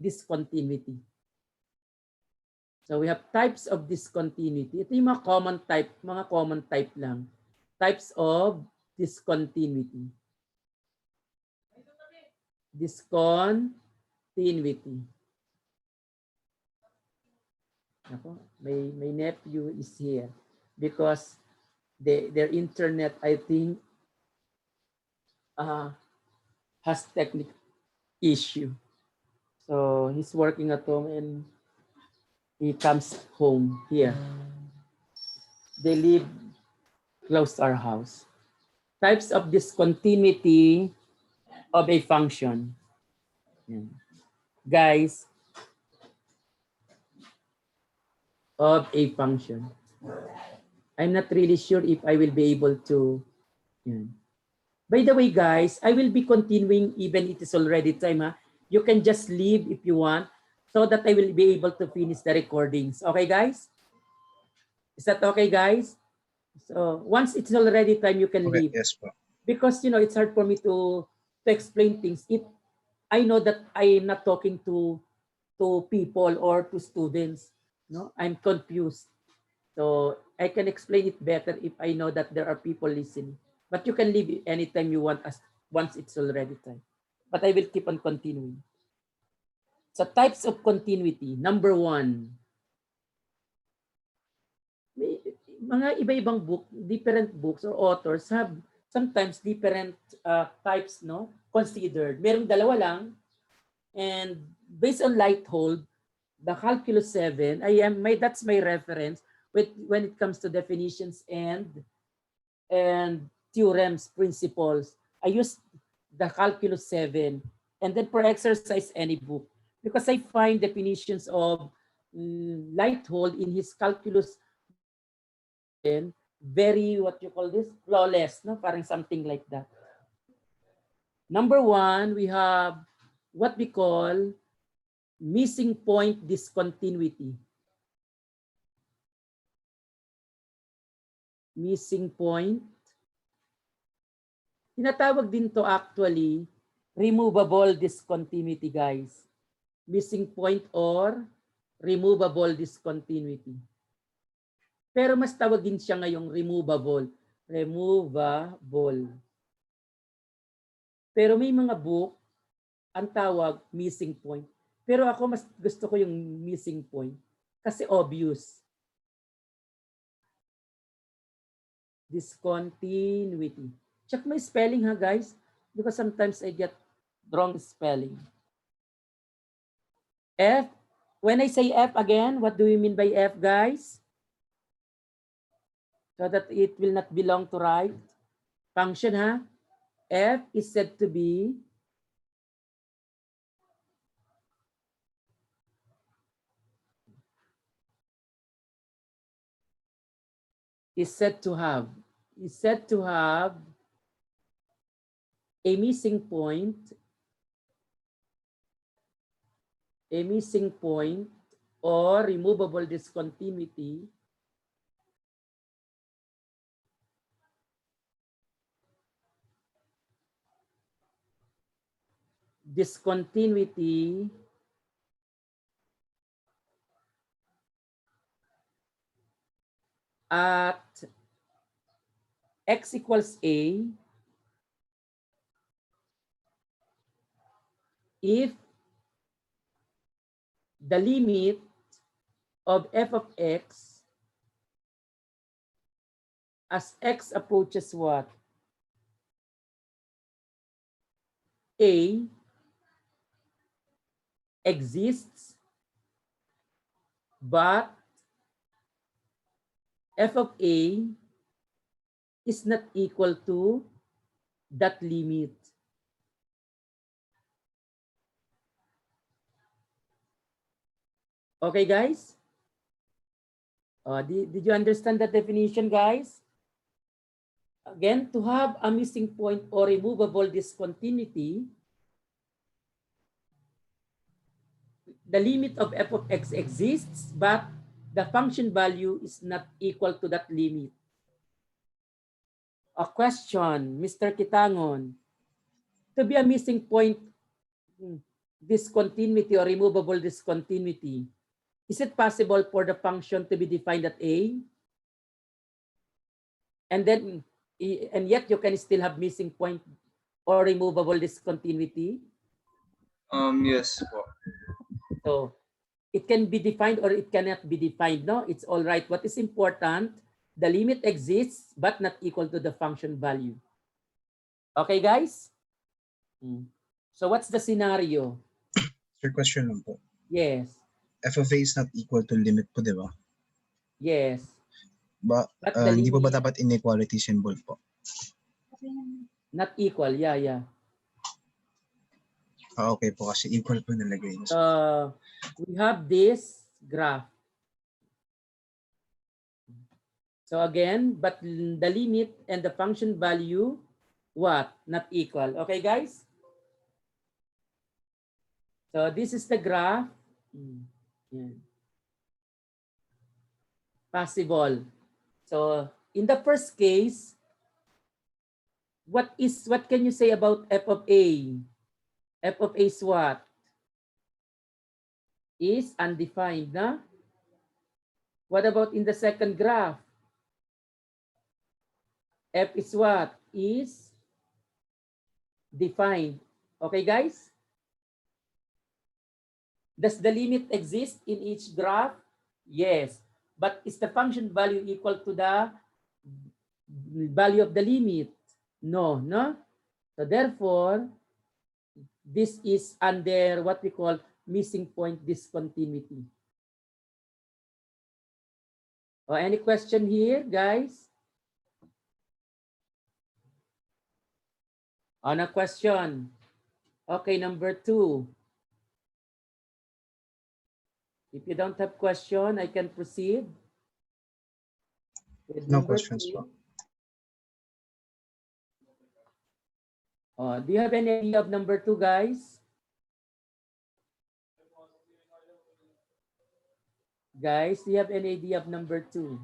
discontinuity. So we have types of discontinuity. Ito yung mga common type lang. Types of discontinuity. Discontinuity. Ako, my nephew is here because their internet, I think, has issue. So he's working at home and he comes home here. They live close to our house. Types of discontinuity of a function. Yan. Guys, of a function. I'm not really sure if I will be able to. Yan. By the way, guys, I will be continuing even it is already time. You can just leave if you want so that I will be able to finish the recordings. Okay, guys? Is that okay, guys? So once it's already time, you can Okay, leave. yes po. Because, you know, it's hard for me to explain things if I know that I am not talking to people or to students. No, I'm confused. So I can explain it better if I know that there are people listening. But you can leave anytime you want as once it's already time. But I will keep on continuing. So types of continuity. Number 1. May, mga iba-ibang book, different books or authors have sometimes different types, no, considered. Merong dalawa lang, and based on Lighthold, the calculus 7, that's my reference when it comes to definitions and theorems, principles. I use the calculus 7, and then for exercise, any book, because I find definitions of Lighthold in his calculus very, what you call this, flawless, no? Parang something like that. Number 1, we have what we call missing point discontinuity. Missing point. Tinatawag din to actually removable discontinuity, guys. Missing point or removable discontinuity. Pero mas tawagin siya ngayong removable. Removable. Pero may mga book, ang tawag missing point. Pero ako mas gusto ko yung missing point kasi obvious. Discontinuity. Check my spelling, ha, guys, because sometimes I get wrong spelling. F. When I say F again, what do we mean by F, guys? So that it will not belong to right. Function, ha? F is said to be is said to have a missing point or removable discontinuity at x equals a if the limit of f of x as x approaches what? A exists, but f of a is not equal to that limit. Okay, guys? Did you understand that definition, guys? Again, to have a missing point or removable discontinuity, the limit of f of x exists, but the function value is not equal to that limit. A question, Mr. Kitangon. To be a missing point discontinuity or removable discontinuity, is it possible for the function to be defined at a? And yet you can still have missing point or removable discontinuity? Yes po. So it can be defined or it cannot be defined. No, it's all right. What is important? The limit exists but not equal to the function value. Okay, guys? So what's the scenario? Sir, question lang po. Yes. F of A is not equal to limit po, di ba? Yes. Ba, But the hindi po ba limit dapat inequality symbol po? not equal. Yeah, yeah. Okay po, kasi equal po nalagay niyo. So we have this graph. So again, but the limit and the function value, what? Not equal. Okay, guys? So this is the graph. Yan. Possible. So in the first case, what can you say about f of A? F of A is what? Is undefined, na? What about in the second graph? F is what? Is defined. Okay, guys? Does the limit exist in each graph? Yes. But is the function value equal to the value of the limit? No, no? So therefore, this is under what we call missing point discontinuity. Any question here, guys? On a question. Okay, number 2. If you don't have question, I can proceed with No number questions 2. po. Do you have any idea of number 2, guys? Guys, do you have any idea of number 2?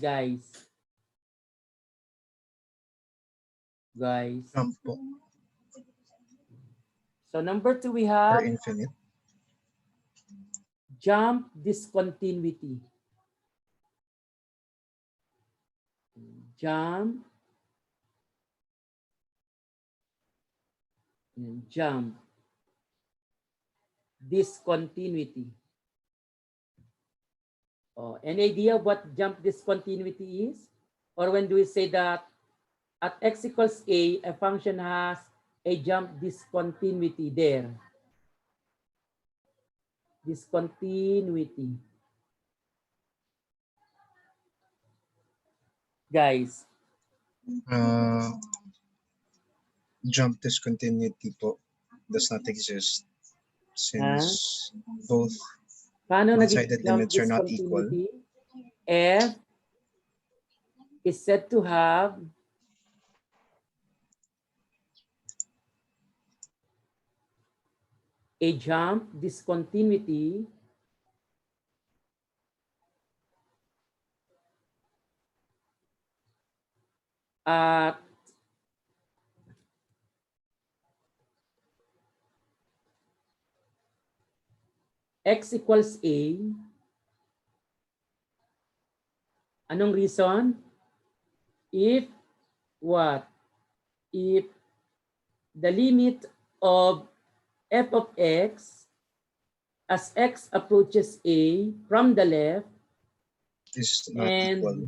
Guys. Jump po, So number 2, we or have infinite. jump discontinuity. Jump discontinuity. Any idea what jump discontinuity is? Or when do we say that at x equals a function has a jump discontinuity there? Discontinuity. Guys. Jump discontinuity po does not exist since both Paano naging one-sided jump limits are not equal. discontinuity? F is said to have a jump discontinuity at x equals a. Anong reason? If what? If the limit of f of x as x approaches a from the left Is not and equal.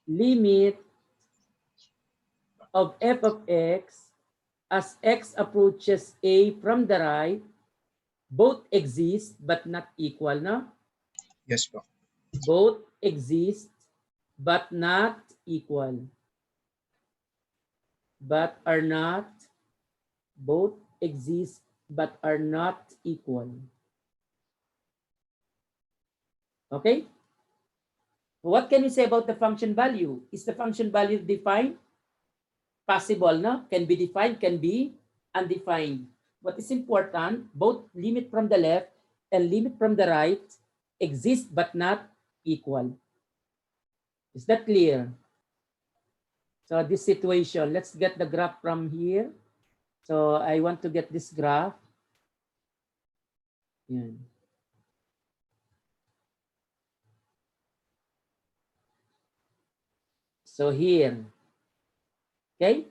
limit of f of x as x approaches a from the right, both exist but not equal, no? Yes po. Both exist but not equal. But are not, both exist but are not equal. Okay? What can you say about the function value? Is the function value defined? Possible, no? Can be defined, can be undefined. What is important, both limit from the left and limit from the right exist but not equal. Is that clear? So this situation, let's get the graph from here. So I want to get this graph. Yan. So here, okay?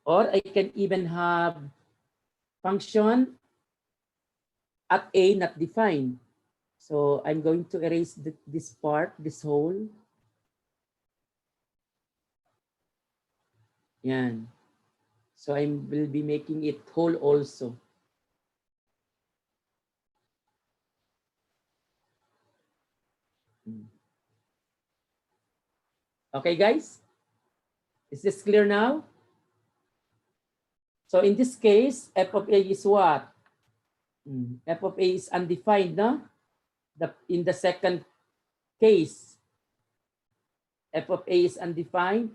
Or I can even have function at A not defined. So I'm going to erase this part, this whole. Yan. So I will be making it whole also. Okay, guys? Is this clear now? So in this case, f of a is what? F of a is undefined, no? In the second case, f of a is undefined.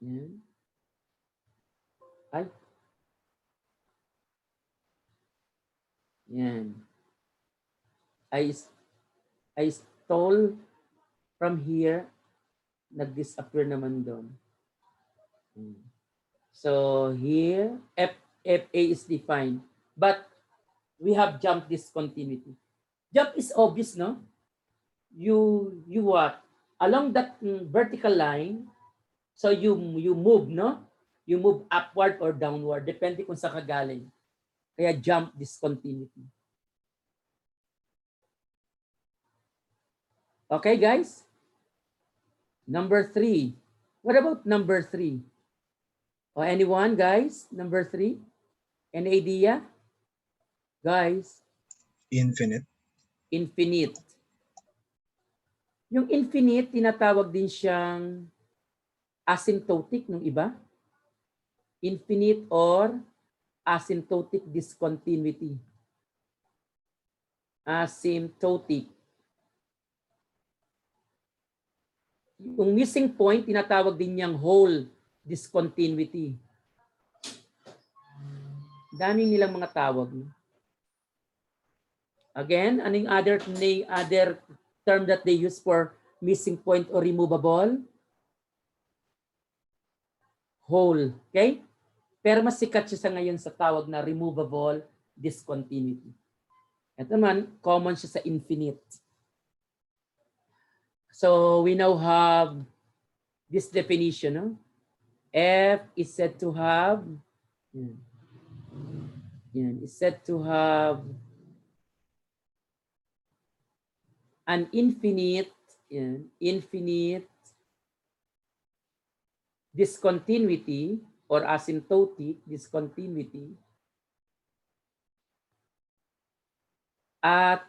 Yan. Ay. Yan. I stole from here. Nag-disappear naman doon. So here, FA is defined. But we have jump discontinuity. Jump is obvious, no? You what? Along that vertical line, so you move, no? You move upward or downward, depende kung saan ka galing. Kaya jump discontinuity. Okay, guys? Number 3. What about number 3? Or anyone, guys? Number 3? Any idea? Guys? Infinite. Infinite. Yung infinite, tinatawag din siyang asymptotic nung iba. Infinite or asymptotic discontinuity. Asymptotic. Yung missing point, tinatawag din niyang whole discontinuity. Daming nilang mga tawag. Again, anong other term that they use for missing point or removable? Whole. Okay? Pero mas sikat siya sa ngayon sa tawag na removable discontinuity. Ito naman, common siya sa infinite. So we now have this definition. No? F is said to have, is said to have an infinite discontinuity or asymptotic discontinuity at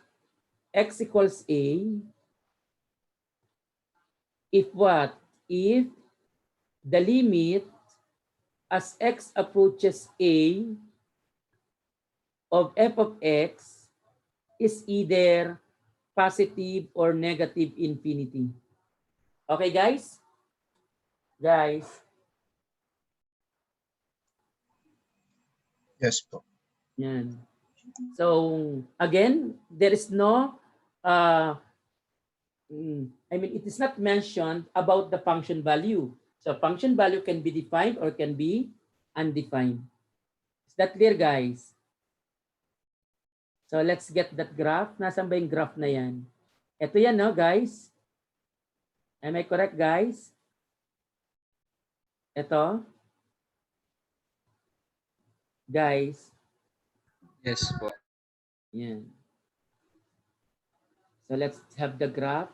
x equals a if what? If the limit as x approaches a of f of x is either positive or negative infinity. Okay, guys? Guys? Yes po. Yan. So, again, there is no, it is not mentioned about the function value. So, function value can be defined or can be undefined. Is that clear, guys? So, let's get that graph. Nasaan ba yung graph na yan? Ito yan, no, guys? Am I correct, guys? Ito? Guys? Yes po. Yan. So let's have the graph.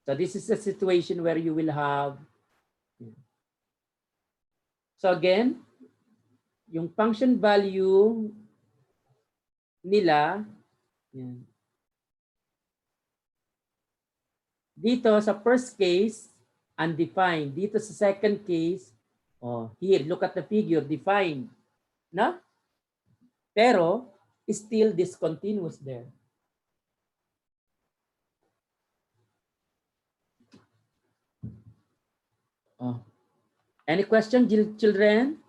So this is a situation where you will have. So again, yung function value nila, yan. Dito sa first case, undefined. Dito sa second case, here, look at the figure, defined. No? Pero, still discontinuous there. Any question, children?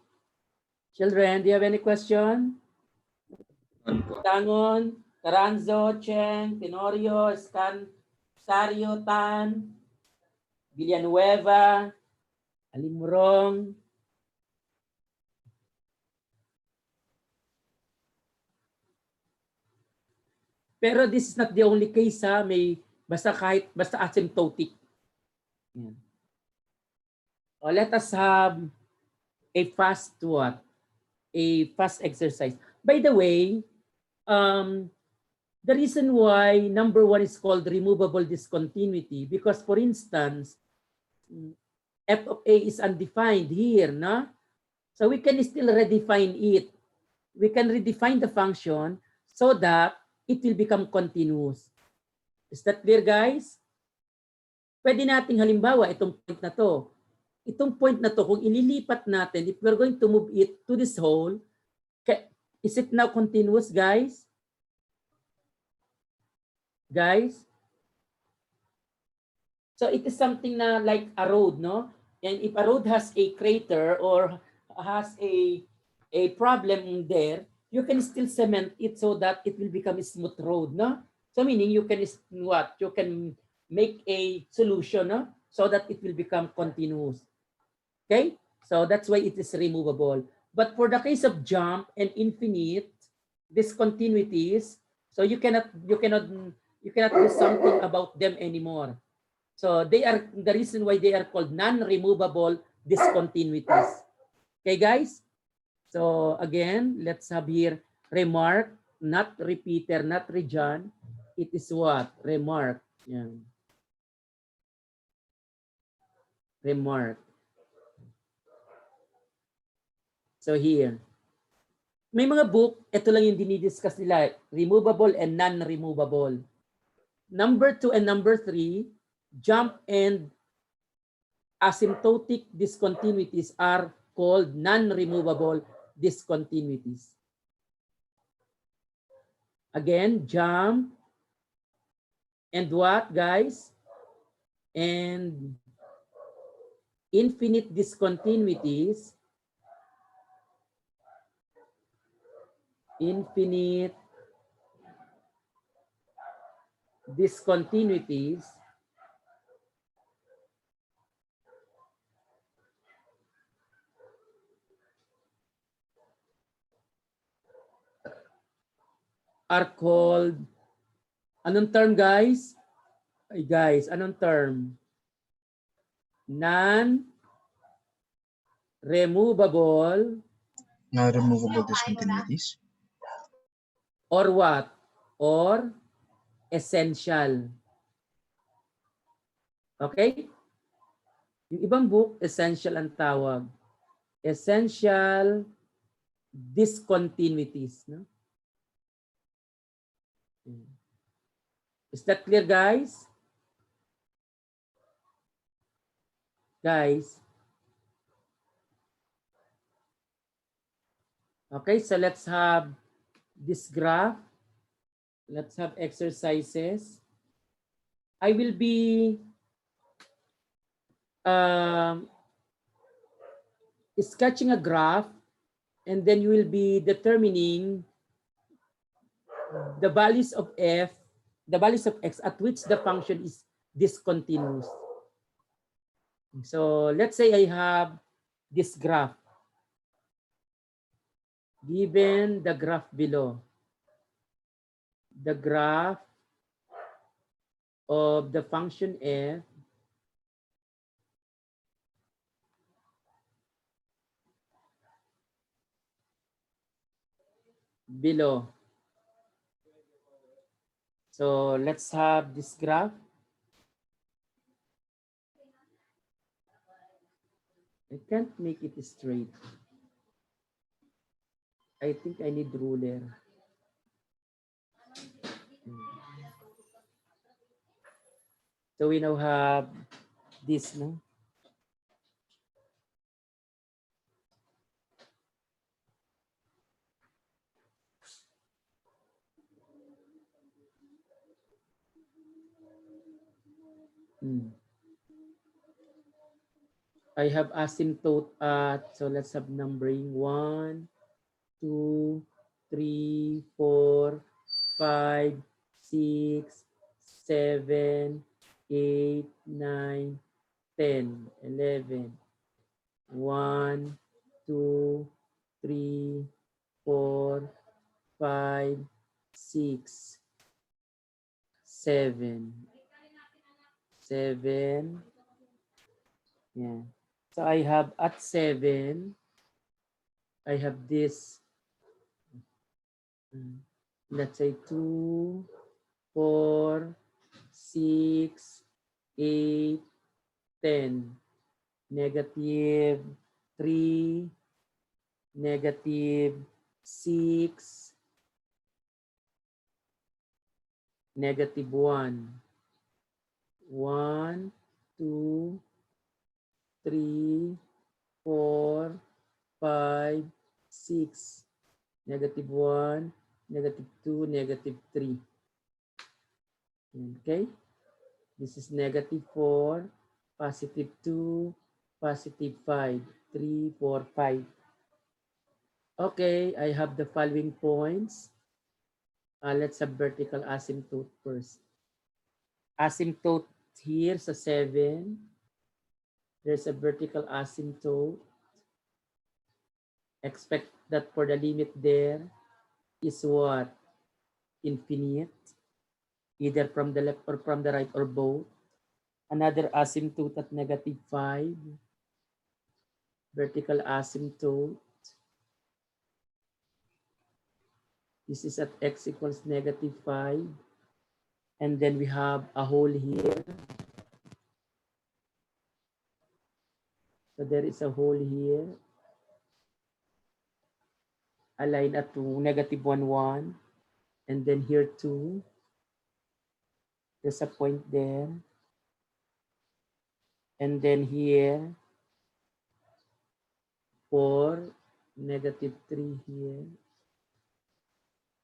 Children, do you have any question? Tangon, Taranzo, Cheng, Tenorio, Sario, Tan, Villanueva, Alimurong. Pero this is not the only case, ha? May basta asymptotic. Yan. Let us have a fast what? A fast exercise. By the way, the reason why number 1 is called removable discontinuity, because for instance, f of a is undefined here, no? So we can still redefine it. We can redefine the function so that it will become continuous. Is that clear, guys? Pwede nating halimbawa itong point na to. Itong point na to, kung ililipat natin, if we're going to move it to this hole, is it now continuous, guys? Guys? So it is something na like a road, no? And if a road has a crater or has a problem there, you can still cement it so that it will become a smooth road, no? So meaning you can what? You can make a solution, no? So that it will become continuous. Okay? So that's why it is removable. But for the case of jump and infinite discontinuities, so you cannot do something about them anymore. So they are the reason why they are called non-removable discontinuities. Okay, guys? So again, let's have here remark, not repeater, not rejoin. It is what? Remark. Yeah. Remark. So here, may mga book, ito lang yung dinidiscuss nila, removable and non-removable. Number 2 and number 3, jump and asymptotic discontinuities are called non-removable discontinuities. Again, jump and what, guys? And infinite discontinuities. Infinite discontinuities are called, anong term, guys? Ay, guys, anong term? Non-removable Non-removable discontinuities. or what? Or essential. Okay? Yung ibang book, essential ang tawag. Essential discontinuities. No? Is that clear, guys? Guys? Okay, so let's have this graph. Let's have exercises. I will be sketching a graph, and then you will be determining the values of f, the values of x at which the function is discontinuous. So let's say I have this graph. Given the graph below, the graph of the function f below. So let's have this graph. I can't make it straight. I think I need ruler. So we now have this, no? I have asymptote at, so let's have numbering 1, 2, 3, 4, 5, 6, 7, 8, 9, 10, 11, 1, 2, 3, 4, 5, 6, 7, 7. Yeah. So I have at 7, I have this, let's say 2, 4, 6, 8, 10. negative 3, negative 6, negative 1. 1, 2, 3, 4, 5, 6. Negative 1, negative 2, negative 3. Okay? This is negative 4, positive 2, positive 5. 3, 4, 5. Okay, I have the following points. Let's have vertical asymptote first. Asymptote here sa 7. There's a vertical asymptote. Expect that for the limit there is what? Infinite. Either from the left or from the right or both. Another asymptote at negative 5. Vertical asymptote. This is at x equals negative 5. And then we have a hole here. So there is a hole here. Aligned at negative 1, 1. And then here 2. There's a point there. And then here 4, negative 3 here.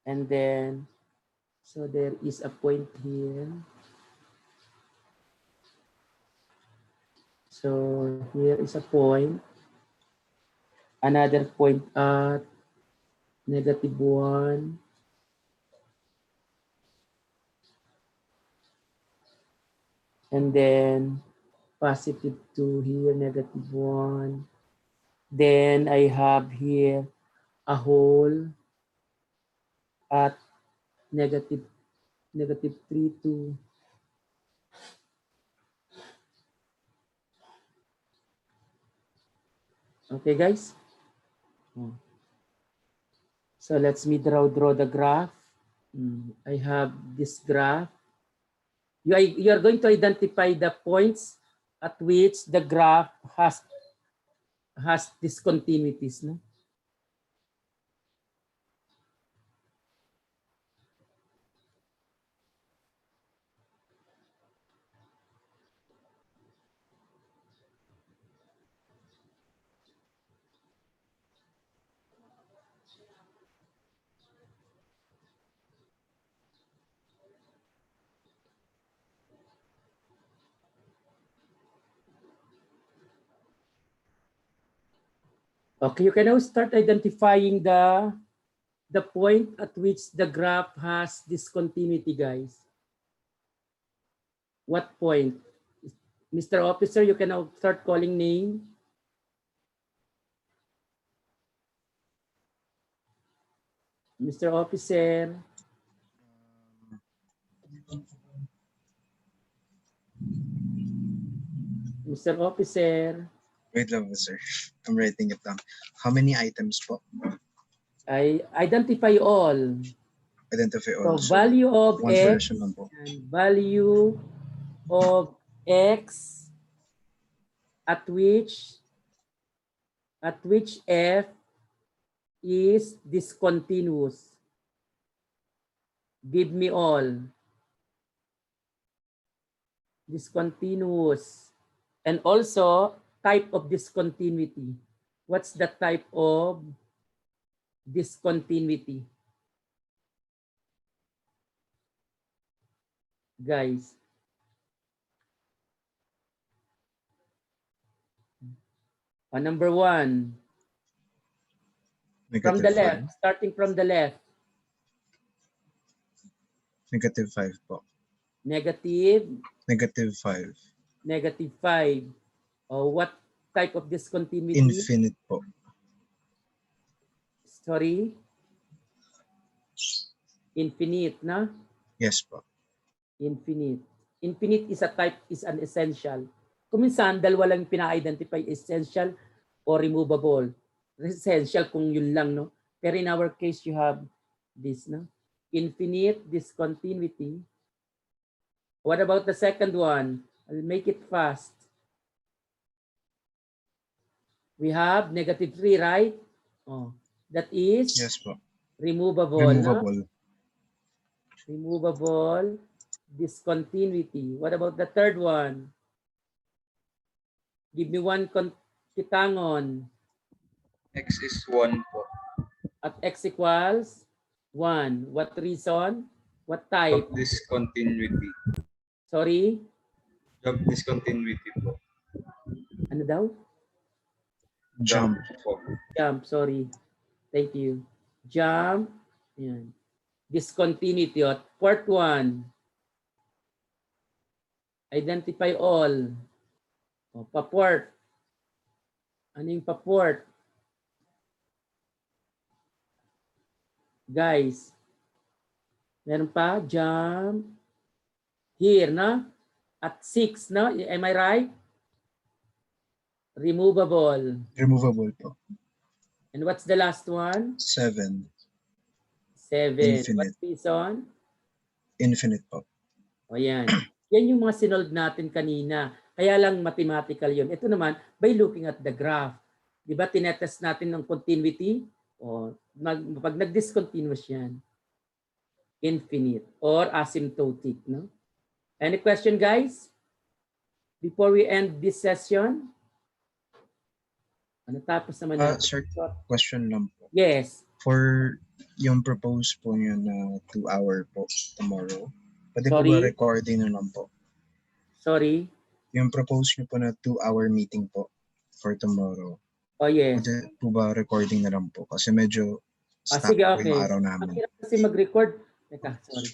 And then, so there is a point here. So here is a point. Another point at negative 1. And then positive 2 here, negative 1. Then I have here a hole at negative 3, 2. Okay, guys? So let's me draw the graph. I have this graph. You are going to identify the points at which the graph has discontinuities. No? Okay, you can now start identifying the point at which the graph has discontinuity, guys. What point? Mr. Officer, you can now start calling name. Mr. Officer. Mr. Officer. Wait lang, sir. I'm writing it down. How many items po? I identify all. Identify So all. So, value of one for x naman po. and value of x at which f is discontinuous. Give me all. Discontinuous. And also type of discontinuity. What's the type of discontinuity? Guys. Number 1. From the left, starting from the left. Negative 5 po. Negative. Negative 5. Negative 5. What type of discontinuity? Infinite po. Sorry? Infinite, na? Yes po. Infinite. Infinite is a type, is an essential. Kuminsan, dalawa lang pina-identify, essential or removable. Essential kung yun lang, no? Pero in our case, you have this, no? Infinite discontinuity. What about the second one? I'll make it fast. We have -3, right? Oh, that is Yes po. removable. No? Removable. Removable discontinuity. What about the third one? Give me one kitangon. X is 1 po. At x equals 1. What reason? What type? Job discontinuity. Sorry? Job discontinuity po. Ano daw? Jump. po. Jump, sorry. Thank you. Jump. Yan. Discontinuity. At fourth one. Identify all. O, paport. Ano yung paport? Guys. Meron pa? Jump. Here, no? At 6, no? Am I right? Removable. Removable po. And what's the last one? 7. 7. What Infinite. reason? Infinite po. O yan. Yan yung mga sinold natin kanina. Kaya lang mathematical yun. Ito naman, by looking at the graph. Di ba tinetest natin ng continuity? O, pag nag-discontinuous yan, infinite or asymptotic. No? Any question, guys? Before we end this session? Natapos naman natin. Sir, question lang po. Yes. For yung propose po niyo na 2-hour po tomorrow, pwede po Sorry? ba recording na lang po? Sorry. Yung propose niyo po na 2-hour meeting po for tomorrow, Oh, yes. pwede po ba recording na lang po? Kasi medyo stuck Sige, po okay. yung araw namin. Ang hirap kasi mag-record. Teka, sorry.